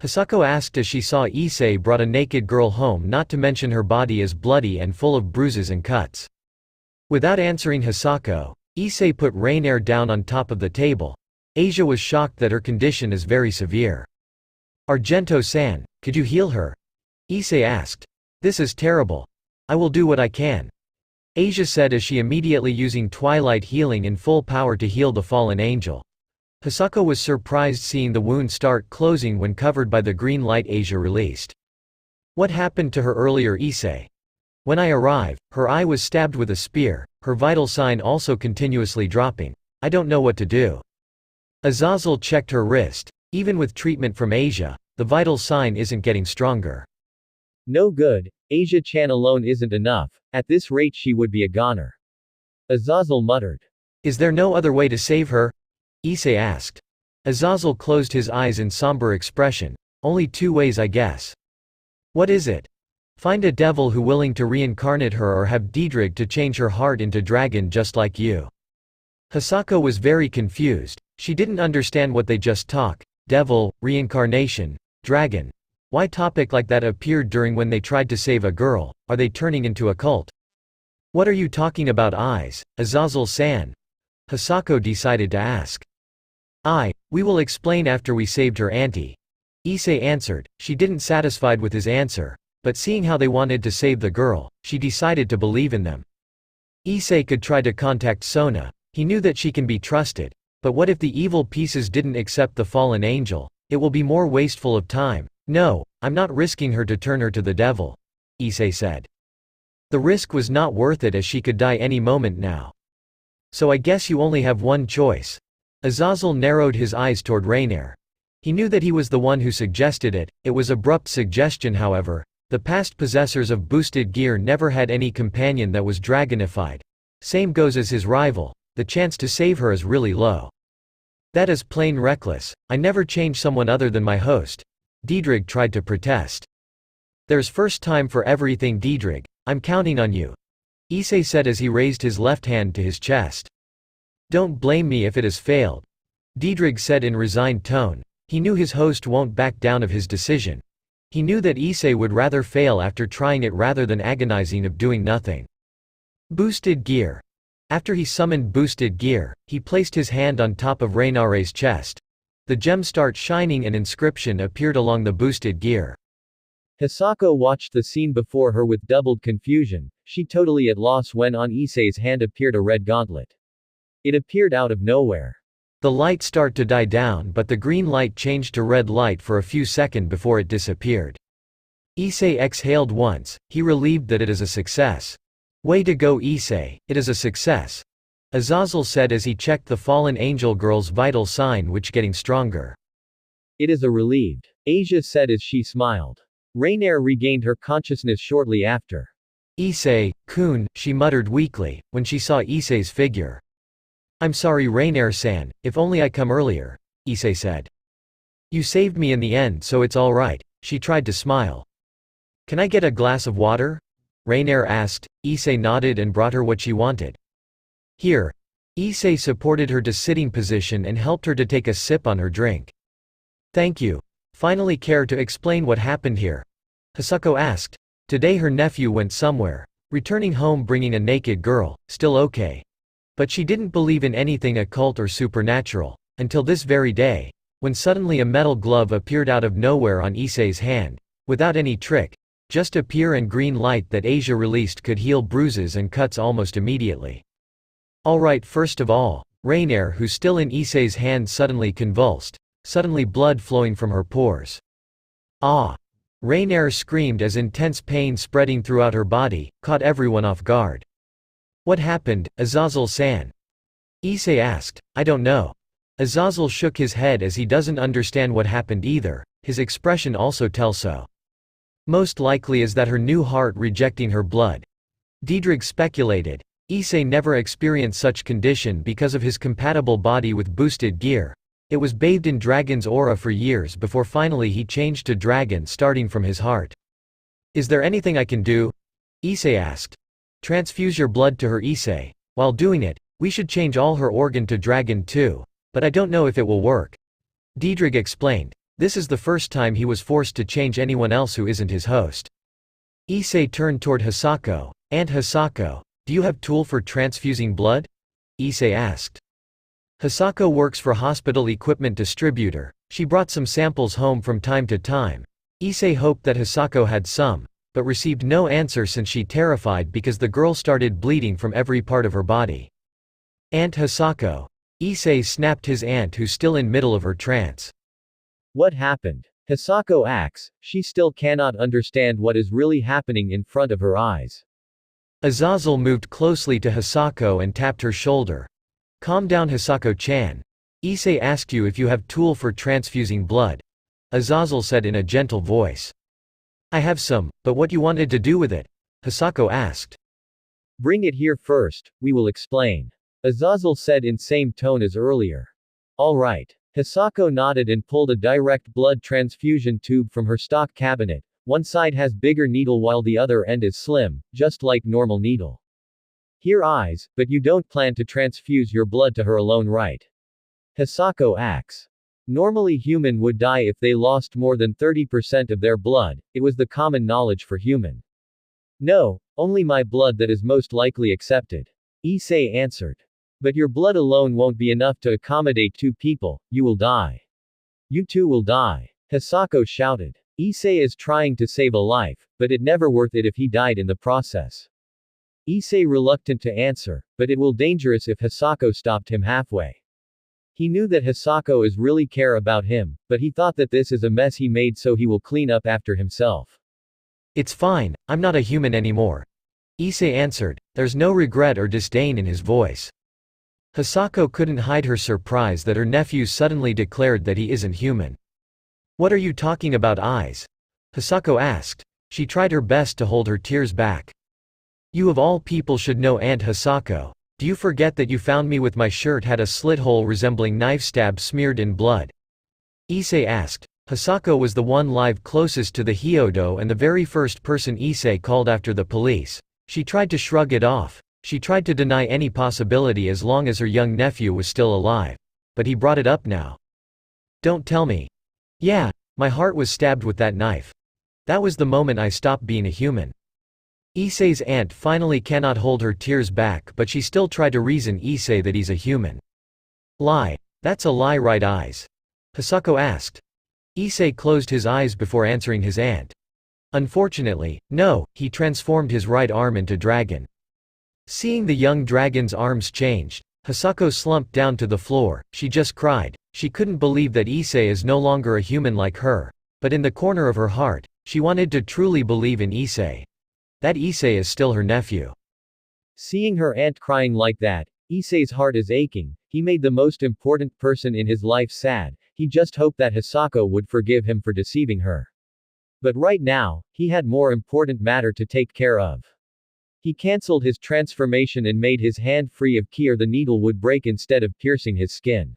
Hisako asked as she saw Issei brought a naked girl home, not to mention her body is bloody and full of bruises and cuts. Without answering Hisako, Issei put Rainier down on top of the table. Asia was shocked that her condition is very severe. Argento-san, could you heal her? Issei asked. This is terrible. I will do what I can, Asia said as she immediately using Twilight Healing in full power to heal the fallen angel. Hisako was surprised seeing the wound start closing when covered by the green light Asia released. What happened to her earlier, Issei? When I arrived, her eye was stabbed with a spear, her vital sign also continuously dropping. I don't know what to do. Azazel checked her wrist. Even with treatment from Asia, the vital sign isn't getting stronger. No good, Asia-chan alone isn't enough, at this rate she would be a goner. Azazel muttered. Is there no other way to save her? Issei asked. Azazel closed his eyes in somber expression. Only two ways, I guess. What is it? Find a devil who willing to reincarnate her or have Diedrich to change her heart into dragon just like you. Hisako was very confused. She didn't understand what they just talked. Devil, reincarnation, dragon. Why topic like that appeared during when they tried to save a girl? Are they turning into a cult? What are you talking about, eyes, Azazel-san? Hisako decided to ask. We will explain after we saved her auntie. Issei answered. She didn't satisfied with his answer, but seeing how they wanted to save the girl, she decided to believe in them. Issei could try to contact Sona. He knew that she can be trusted, but what if the evil pieces didn't accept the fallen angel? It will be more wasteful of time. No, I'm not risking her to turn her to the devil, Issei said. The risk was not worth it as she could die any moment now. So I guess you only have one choice. Azazel narrowed his eyes toward Rainier. He knew that he was the one who suggested it. It was abrupt suggestion, however. The past possessors of boosted gear never had any companion that was dragonified. Same goes as his rival. The chance to save her is really low. That is plain reckless. I never change someone other than my host. Diedrich tried to protest. There's first time for everything, Diedrich. I'm counting on you, Issei said as he raised his left hand to his chest. Don't blame me if it has failed, Diedrich said in resigned tone. He knew his host won't back down of his decision. He knew that Issei would rather fail after trying it rather than agonizing of doing nothing. Boosted gear. After he summoned boosted gear, he placed his hand on top of Rainier's chest. The gem started shining and inscription appeared along the boosted gear. Hisako watched the scene before her with doubled confusion. She totally at loss when on Issei's hand appeared a red gauntlet. It appeared out of nowhere. The light started to die down, but the green light changed to red light for a few seconds before it disappeared. Issei exhaled once, he relieved that it is a success. Way to go, Issei, it is a success, Azazel said as he checked the fallen angel girl's vital sign which getting stronger. It is a relieved, Asia said as she smiled. Rainier regained her consciousness shortly after. Issei-kun, she muttered weakly, when she saw Issei's figure. I'm sorry Rainier-san, if only I come earlier, Issei said. You saved me in the end so it's alright, she tried to smile. Can I get a glass of water? Rainier asked. Issei nodded and brought her what she wanted. Here. Issei supported her to sitting position and helped her to take a sip on her drink. Thank you. Finally care to explain what happened here? Hisako asked. Today her nephew went somewhere, returning home bringing a naked girl, still okay. But she didn't believe in anything occult or supernatural, until this very day, when suddenly a metal glove appeared out of nowhere on Issei's hand, without any trick, just a pure and green light that Asia released could heal bruises and cuts almost immediately. Alright, first of all, Rainier, who's still in Issei's hand, suddenly convulsed, suddenly blood flowing from her pores. Ah! Rainier screamed as intense pain spreading throughout her body, caught everyone off guard. What happened, Azazel-san? Issei asked. I don't know. Azazel shook his head as he doesn't understand what happened either, his expression also tells so. Most likely is that her new heart rejecting her blood. Diedrich speculated. Issei never experienced such condition because of his compatible body with boosted gear. It was bathed in dragon's aura for years before finally he changed to dragon starting from his heart. Is there anything I can do? Issei asked. Transfuse your blood to her, Issei. While doing it, we should change all her organ to dragon too, but I don't know if it will work. Diedrich explained. This is the first time he was forced to change anyone else who isn't his host. Issei turned toward Hisako. Aunt Hisako, do you have tool for transfusing blood? Issei asked. Hisako works for hospital equipment distributor. She brought some samples home from time to time. Issei hoped that Hisako had some, but received no answer since she terrified because the girl started bleeding from every part of her body. Aunt Hisako. Issei snapped his aunt who's still in middle of her trance. What happened? Hisako asks, she still cannot understand what is really happening in front of her eyes. Azazel moved closely to Hisako and tapped her shoulder. Calm down, Hisako-chan. Issei asked you if you have tool for transfusing blood. Azazel said in a gentle voice. I have some, but what you wanted to do with it? Hisako asked. Bring it here first, we will explain. Azazel said in same tone as earlier. All right. Hisako nodded and pulled a direct blood transfusion tube from her stock cabinet. One side has bigger needle while the other end is slim, just like normal needle. Here eyes, but you don't plan to transfuse your blood to her alone, right? Hisako asks. Normally human would die if they lost more than 30% of their blood, it was the common knowledge for human. No, only my blood that is most likely accepted. Issei answered. But your blood alone won't be enough to accommodate two people, you will die. You too will die. Hisako shouted. Issei is trying to save a life, but it never worth it if he died in the process. Issei reluctant to answer, but it will dangerous if Hisako stopped him halfway. He knew that Hisako is really care about him, but he thought that this is a mess he made so he will clean up after himself. It's fine, I'm not a human anymore. Issei answered, there's no regret or disdain in his voice. Hisako couldn't hide her surprise that her nephew suddenly declared that he isn't human. What are you talking about, eyes? Hisako asked. She tried her best to hold her tears back. You of all people should know, Aunt Hisako. Do you forget that you found me with my shirt had a slit hole resembling knife stab smeared in blood? Issei asked. Hisako was the one live closest to the Hyodo and the very first person Issei called after the police. She tried to shrug it off. She tried to deny any possibility as long as her young nephew was still alive. But he brought it up now. Don't tell me. Yeah, my heart was stabbed with that knife. That was the moment I stopped being a human. Issei's aunt finally cannot hold her tears back, but she still tried to reason Issei that he's a human. Lie. That's a lie, right, eyes? Hisako asked. Issei closed his eyes before answering his aunt. Unfortunately, no, he transformed his right arm into dragon. Seeing the young dragon's arms changed, Hisako slumped down to the floor. She just cried. She couldn't believe that Issei is no longer a human like her. But in the corner of her heart, she wanted to truly believe in Issei. That Issei is still her nephew. Seeing her aunt crying like that, Issei's heart is aching. He made the most important person in his life sad. He just hoped that Hisako would forgive him for deceiving her. But right now, he had more important matter to take care of. He cancelled his transformation and made his hand free of ki, or the needle would break instead of piercing his skin.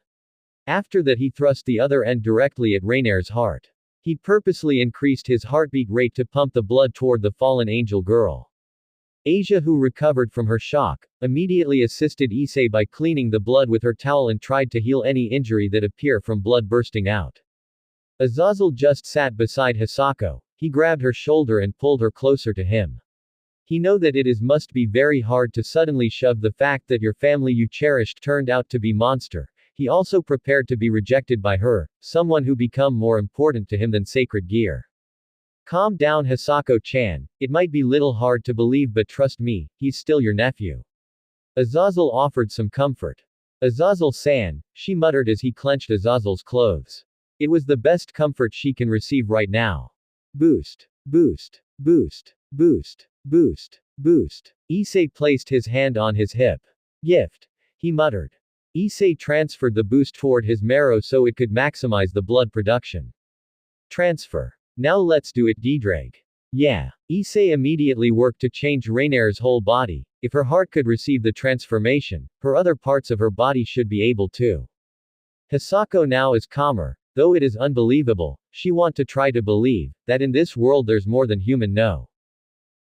After that he thrust the other end directly at Rainer's heart. He purposely increased his heartbeat rate to pump the blood toward the fallen angel girl. Asia, who recovered from her shock, immediately assisted Issei by cleaning the blood with her towel and tried to heal any injury that appear from blood bursting out. Azazel just sat beside Hisako. He grabbed her shoulder and pulled her closer to him. He know that it must be very hard to suddenly shove the fact that your family you cherished turned out to be monster. He also prepared to be rejected by her, someone who become more important to him than sacred gear. Calm down, Hisako-chan, it might be little hard to believe, but trust me, he's still your nephew. Azazel offered some comfort. Azazel-san, she muttered as he clenched Azazel's clothes. It was the best comfort she can receive right now. Boost. Boost. Boost. Boost. Boost. Boost. Issei placed his hand on his hip. Gift. He muttered. Issei transferred the boost toward his marrow so it could maximize the blood production. Transfer. Now let's do it, Diedrich. Yeah. Issei immediately worked to change Rainer's whole body. If her heart could receive the transformation, her other parts of her body should be able to. Hisako now is calmer, though it is unbelievable. She want to try to believe that in this world there's more than human no.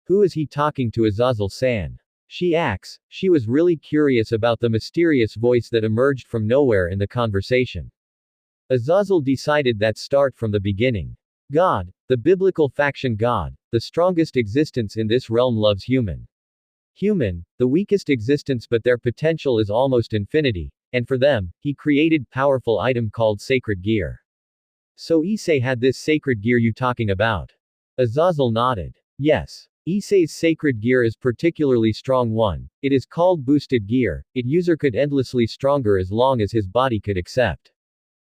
Who is he talking to, Azazel-san? She asks. She was really curious about the mysterious voice that emerged from nowhere in the conversation. Azazel decided that start from the beginning. God, the biblical faction God, the strongest existence in this realm loves human. Human, the weakest existence, but their potential is almost infinity, and for them, he created powerful item called sacred gear. So Issei had this sacred gear you talking about? Azazel nodded. Yes. Issei's sacred gear is particularly strong one. It is called boosted gear. It user could endlessly stronger as long as his body could accept.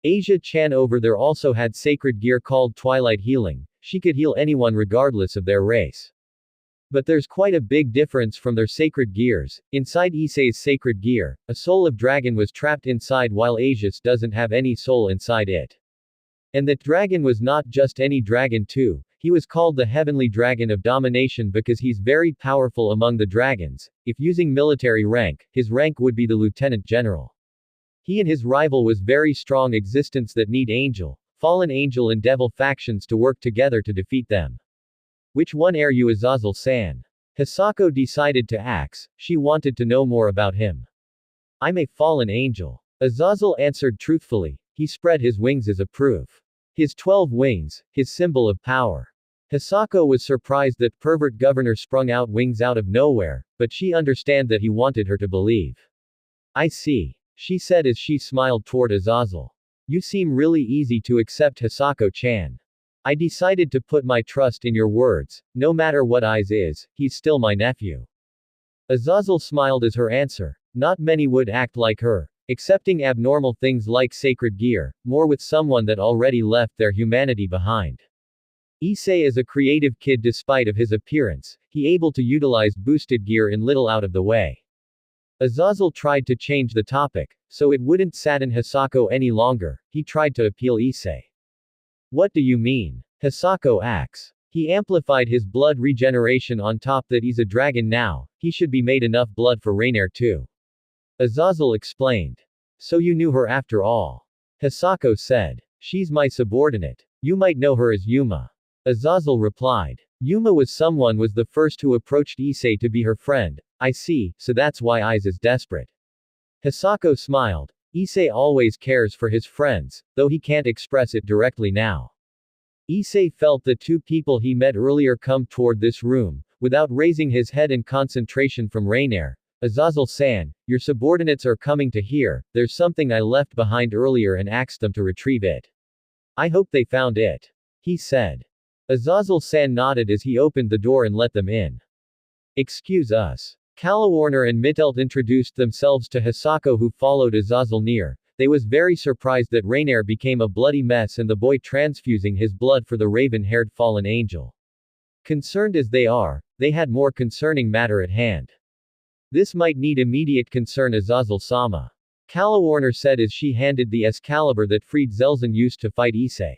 Asia-chan over there also had sacred gear called Twilight Healing. She could heal anyone regardless of their race. But there's quite a big difference from their sacred gears. Inside Issei's sacred gear, a soul of dragon was trapped inside while Asia's doesn't have any soul inside it. And that dragon was not just any dragon too. He was called the Heavenly Dragon of Domination because he's very powerful among the dragons. If using military rank, his rank would be the Lieutenant General. He and his rival was very strong existence that need angel, fallen angel and devil factions to work together to defeat them. Which one are you, Azazel-san? Hisako decided to ask. She wanted to know more about him. I'm a fallen angel. Azazel answered truthfully. He spread his wings as a proof. His 12 wings, his symbol of power. Hisako was surprised that pervert governor sprung out wings out of nowhere, but she understand that he wanted her to believe. I see. She said as she smiled toward Azazel. You seem really easy to accept, Hisako-chan. I decided to put my trust in your words. No matter what Issei is, he's still my nephew. Azazel smiled as her answer. Not many would act like her, accepting abnormal things like sacred gear, more with someone that already left their humanity behind. Issei is a creative kid despite of his appearance, he able to utilize boosted gear in little out of the way. Azazel tried to change the topic, so it wouldn't sadden Hisako any longer. He tried to appeal Issei. What do you mean? Hisako asks. He amplified his blood regeneration on top that he's a dragon now, he should be made enough blood for Rainier too. Azazel explained. So you knew her after all? Hisako said. She's my subordinate. You might know her as Yuma. Azazel replied. Yuma was the first who approached Issei to be her friend. I see, so that's why Issei is desperate. Hisako smiled. Issei always cares for his friends, though he can't express it directly now. Issei felt the two people he met earlier come toward this room, without raising his head in concentration from Rainier. Azazel-san, your subordinates are coming to here, there's something I left behind earlier and asked them to retrieve it. I hope they found it. He said. Azazel-san nodded as he opened the door and let them in. Excuse us. Kalawarner and Mittelt introduced themselves to Hisako who followed Azazel near. They was very surprised that Rainier became a bloody mess and the boy transfusing his blood for the raven-haired fallen angel. Concerned as they are, they had more concerning matter at hand. This might need immediate concern, Azazel-sama. Kalawarner said as she handed the Excalibur that freed Zelzan used to fight Issei.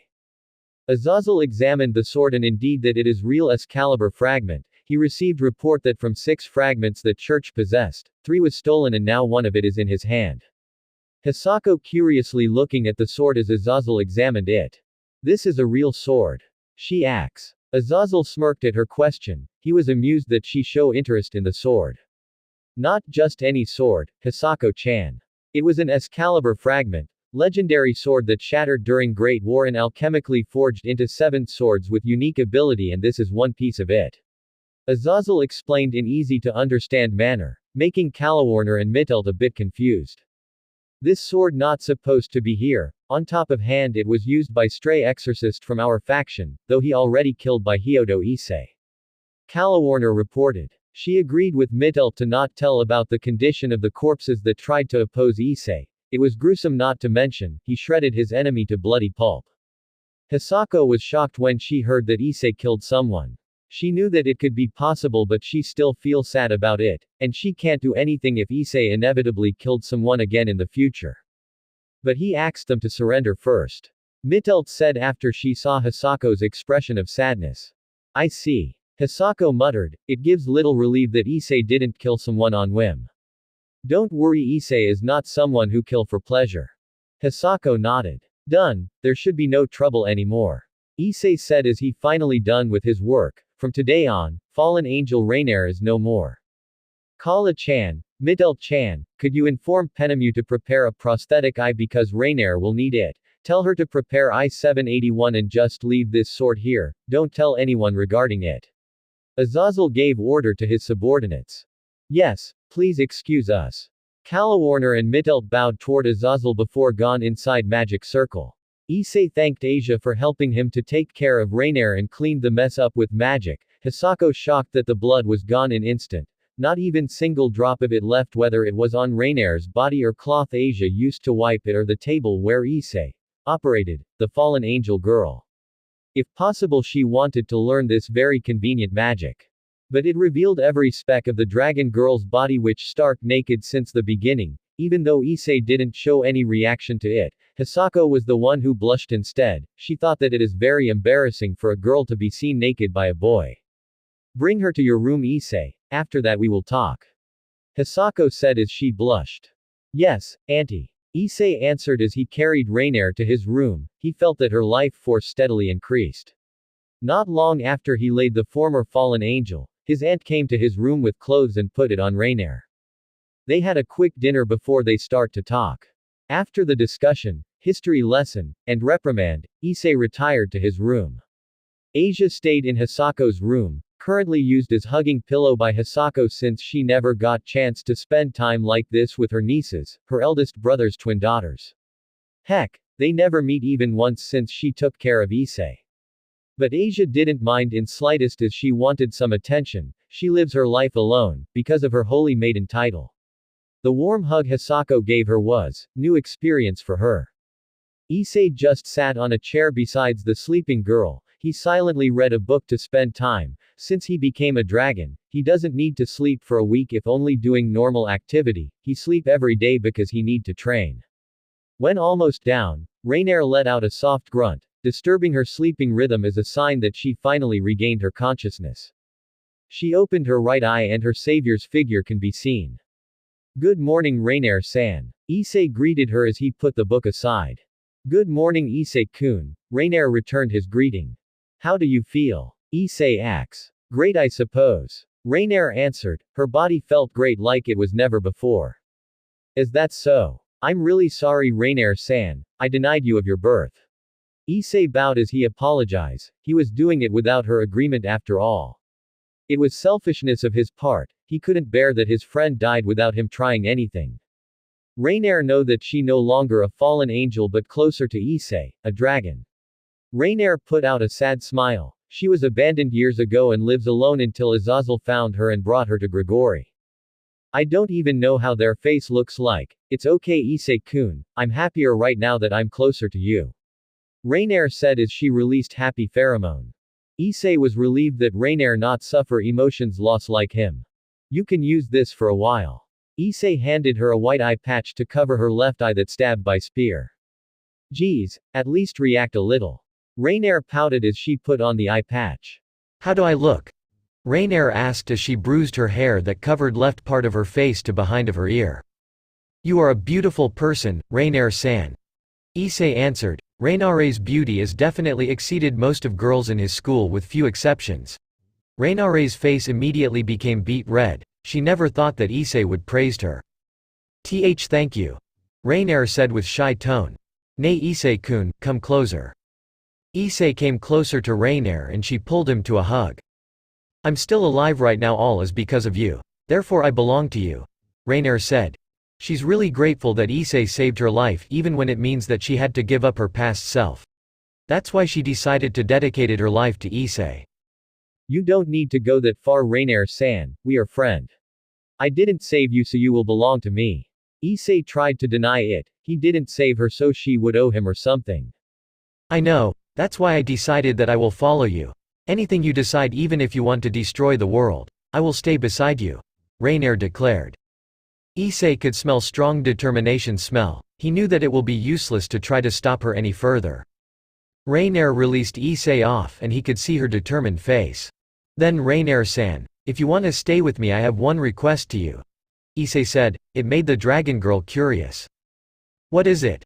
Azazel examined the sword and indeed that it is real Excalibur fragment. He received report that from 6 fragments that Church possessed, 3 was stolen and now one of it is in his hand. Hisako curiously looking at the sword as Azazel examined it. This is a real sword? She asks. Azazel smirked at her question. He was amused that she show interest in the sword. Not just any sword, Hisako-chan. It was an Excalibur fragment, legendary sword that shattered during Great War and alchemically forged into 7 swords with unique ability, and this is one piece of it. Azazel explained in easy-to-understand manner, making Kalawarner and Mittelt a bit confused. This sword not supposed to be here, on top of hand it was used by stray exorcist from our faction, though he already killed by Hyodo Issei. Kalawarner reported. She agreed with Mittelt to not tell about the condition of the corpses that tried to oppose Issei. It was gruesome not to mention, he shredded his enemy to bloody pulp. Hisako was shocked when she heard that Issei killed someone. She knew that it could be possible but she still feels sad about it, and she can't do anything if Issei inevitably killed someone again in the future. But he asked them to surrender first. Mittelt said after she saw Hisako's expression of sadness. I see. Hisako muttered, it gives little relief that Issei didn't kill someone on whim. Don't worry, Issei is not someone who kill for pleasure. Hisako nodded. Done, there should be no trouble anymore. Issei said as he finally done with his work, from today on, fallen angel Rainier is no more. Kala-chan, Midel-chan, could you inform Penemu to prepare a prosthetic eye because Rainier will need it? Tell her to prepare I-781 and just leave this sword here, don't tell anyone regarding it. Azazel gave order to his subordinates. Yes, please excuse us. Kalawarner and Mittelt bowed toward Azazel before gone inside Magic Circle. Issei thanked Asia for helping him to take care of Rainier and cleaned the mess up with magic. Hisako shocked that the blood was gone in instant. Not even single drop of it left, whether it was on Rainier's body or cloth Asia used to wipe it or the table where Issei operated, the fallen angel girl. If possible, she wanted to learn this very convenient magic. But it revealed every speck of the dragon girl's body, which stark naked since the beginning. Even though Issei didn't show any reaction to it, Hisako was the one who blushed instead. She thought that it is very embarrassing for a girl to be seen naked by a boy. Bring her to your room, Issei. After that we will talk. Hisako said as she blushed. Yes, auntie. Issei answered as he carried Rainier to his room. He felt that her life force steadily increased. Not long after he laid the former fallen angel, his aunt came to his room with clothes and put it on Rainier. They had a quick dinner before they start to talk. After the discussion, history lesson, and reprimand, Issei retired to his room. Asia stayed in Hisako's room, currently used as hugging pillow by Hisako since she never got chance to spend time like this with her nieces, her eldest brother's twin daughters. Heck, they never meet even once since she took care of Issei. But Asia didn't mind in slightest as she wanted some attention. She lives her life alone, because of her holy maiden title. The warm hug Hisako gave her was new experience for her. Issei just sat on a chair besides the sleeping girl. He silently read a book to spend time. Since he became a dragon, he doesn't need to sleep for a week if only doing normal activity. He sleep every day because he need to train. When almost down, Rainier let out a soft grunt, disturbing her sleeping rhythm as a sign that she finally regained her consciousness. She opened her right eye and her savior's figure can be seen. Good morning, Rainier-san. Issei greeted her as he put the book aside. Good morning, Issei-kun. Rainier returned his greeting. How do you feel? Issei asks. Great, I suppose. Rainier answered. Her body felt great, like it was never before. Is that so? I'm really sorry, Rainier-san. I denied you of your birth. Issei bowed as he apologized. He was doing it without her agreement after all. It was selfishness of his part. He couldn't bear that his friend died without him trying anything. Rainier know that she no longer a fallen angel but closer to Issei, a dragon. Rainier put out a sad smile. She was abandoned years ago and lives alone until Azazel found her and brought her to Grigori. I don't even know how their face looks like. It's okay, Issei-kun. I'm happier right now that I'm closer to you. Rainier said as she released happy pheromone. Issei was relieved that Rainier not suffer emotions loss like him. You can use this for a while. Issei handed her a white eye patch to cover her left eye that stabbed by spear. Geez, at least react a little. Rainier pouted as she put on the eye patch. How do I look? Rainier asked as she bruised her hair that covered left part of her face to behind of her ear. You are a beautiful person, Rainier-san. Issei answered. Rainier's beauty has definitely exceeded most of girls in his school with few exceptions. Rainier's face immediately became beet red. She never thought that Issei would praise her. Thank you. Rainier said with shy tone. Nay, Issei-kun, come closer. Issei came closer to Rainier and she pulled him to a hug. I'm still alive right now, all is because of you. Therefore I belong to you. Rainier said. She's really grateful that Issei saved her life even when it means that she had to give up her past self. That's why she decided to dedicate her life to Issei. You don't need to go that far, Rainier-san, we are friend. I didn't save you so you will belong to me. Issei tried to deny it. He didn't save her so she would owe him or something. I know, that's why I decided that I will follow you. Anything you decide, even if you want to destroy the world, I will stay beside you. Rainier declared. Issei could smell strong determination smell. He knew that it will be useless to try to stop her any further. Rainier released Issei off and he could see her determined face. Then Rainier-san, if you want to stay with me I have one request to you. Issei said. It made the dragon girl curious. What is it?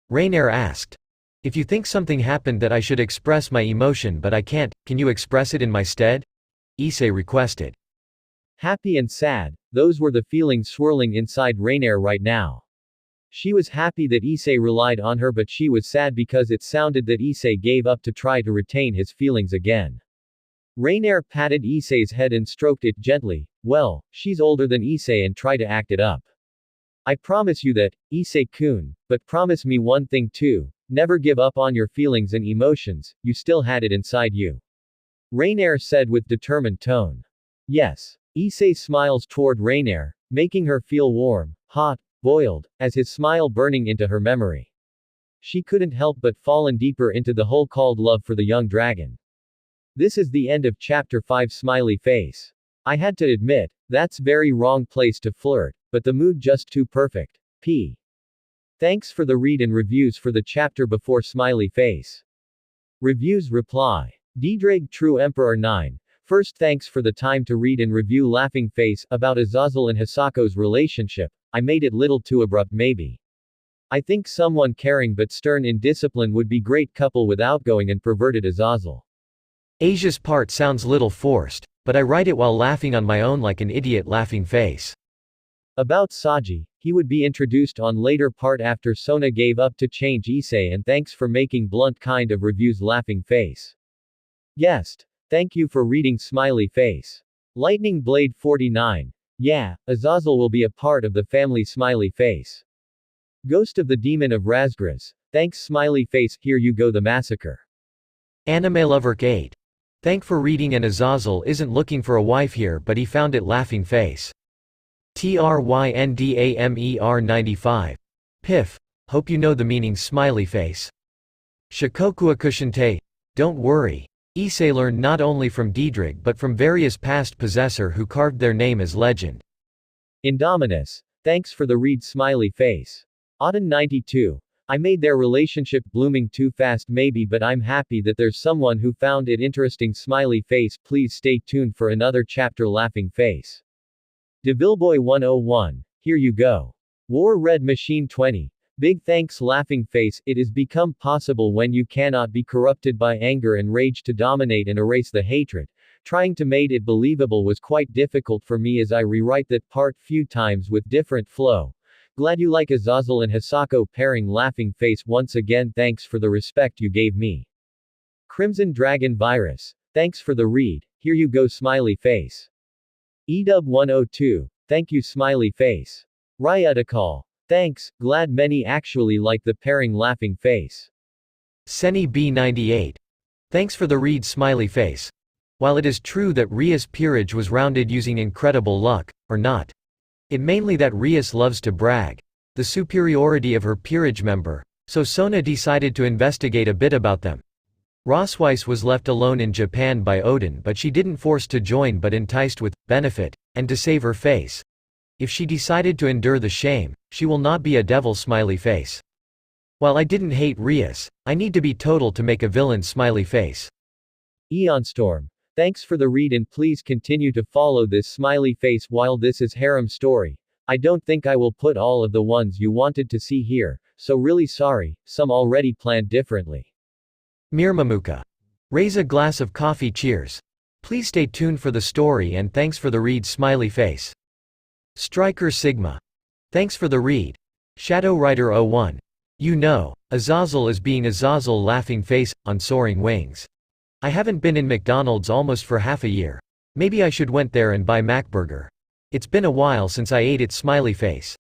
Rainier asked. If you think something happened that I should express my emotion but I can't, can you express it in my stead? Issei requested. Happy and sad, those were the feelings swirling inside Rainier right now. She was happy that Issei relied on her, but she was sad because it sounded that Issei gave up to try to retain his feelings again. Rainier patted Issei's head and stroked it gently. Well, she's older than Issei and try to act it up. I promise you that, Issei-kun, but promise me one thing too, never give up on your feelings and emotions, you still had it inside you. Rainier said with determined tone. Yes. Issei smiles toward Rainier, making her feel warm, hot, boiled, as his smile burning into her memory. She couldn't help but fallen deeper into the hole called love for the young dragon. This is the end of chapter 5. Smiley face. I had to admit, that's very wrong place to flirt, but the mood just too perfect. P. Thanks for the read and reviews for the chapter before smiley face. Reviews reply. Diedrig True Emperor 9. First, thanks for the time to read and review laughing face about Azazel and Hisako's relationship. I made it little too abrupt maybe. I think someone caring but stern in discipline would be great couple with outgoing and perverted Azazel. Asia's part sounds little forced, but I write it while laughing on my own like an idiot laughing face. About Saji, he would be introduced on later part after Sona gave up to change Issei, and thanks for making blunt kind of reviews laughing face. Guest. Thank you for reading smiley face. Lightning Blade 49. Yeah, Azazel will be a part of the family smiley face. Ghost of the Demon of Razgras. Thanks smiley face, here you go the massacre. Anime Lover 8. Thank for reading and Azazel isn't looking for a wife here but he found it laughing face. TRYNDAMER 95. Piff. Hope you know the meaning smiley face. Shikokuakushinte. Don't worry. Issei learned not only from Diedrig but from various past possessor who carved their name as legend. Indominus. Thanks for the read smiley face. Auden 92. I made their relationship blooming too fast maybe, but I'm happy that there's someone who found it interesting smiley face. Please stay tuned for another chapter laughing face. Devilboy 101. Here you go. War Red Machine 20. Big thanks laughing face. It is become possible when you cannot be corrupted by anger and rage to dominate and erase the hatred. Trying to make it believable was quite difficult for me as I rewrite that part few times with different flow. Glad you like Azazel and Hisako pairing laughing face once again. Thanks for the respect you gave me. Crimson Dragon Virus. Thanks for the read. Here you go smiley face. Edub 102. Thank you smiley face. Ryatakal. Thanks, glad many actually like the pairing laughing face. Seni B98. Thanks for the read smiley face. While it is true that Rias' peerage was rounded using incredible luck, or not. It mainly that Rias loves to brag. The superiority of her peerage member, so Sona decided to investigate a bit about them. Rosweiss was left alone in Japan by Odin but she didn't force to join but enticed with, benefit, and to save her face. If she decided to endure the shame, she will not be a devil smiley face. While I didn't hate Rias, I need to be total to make a villain smiley face. Eonstorm. Thanks for the read and please continue to follow this smiley face while this is harem story. I don't think I will put all of the ones you wanted to see here, so really sorry, some already planned differently. Mirmamuka. Raise a glass of coffee cheers. Please stay tuned for the story and thanks for the read smiley face. Striker Sigma. Thanks for the read. Shadow Rider 01. You know, Azazel is being Azazel laughing face, on soaring wings. I haven't been in McDonald's almost for half a year. Maybe I should went there and buy Macburger. It's been a while since I ate it smiley face.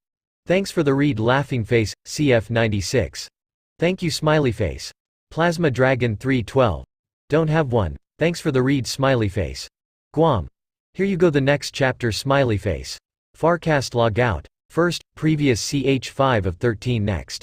Thanks for the read laughing face, CF96. Thank you smiley face. Plasma Dragon 312. Don't have one. Thanks for the read smiley face. Guam. Here you go the next chapter smiley face. Farcast log out. First, previous CH5 of 13 next.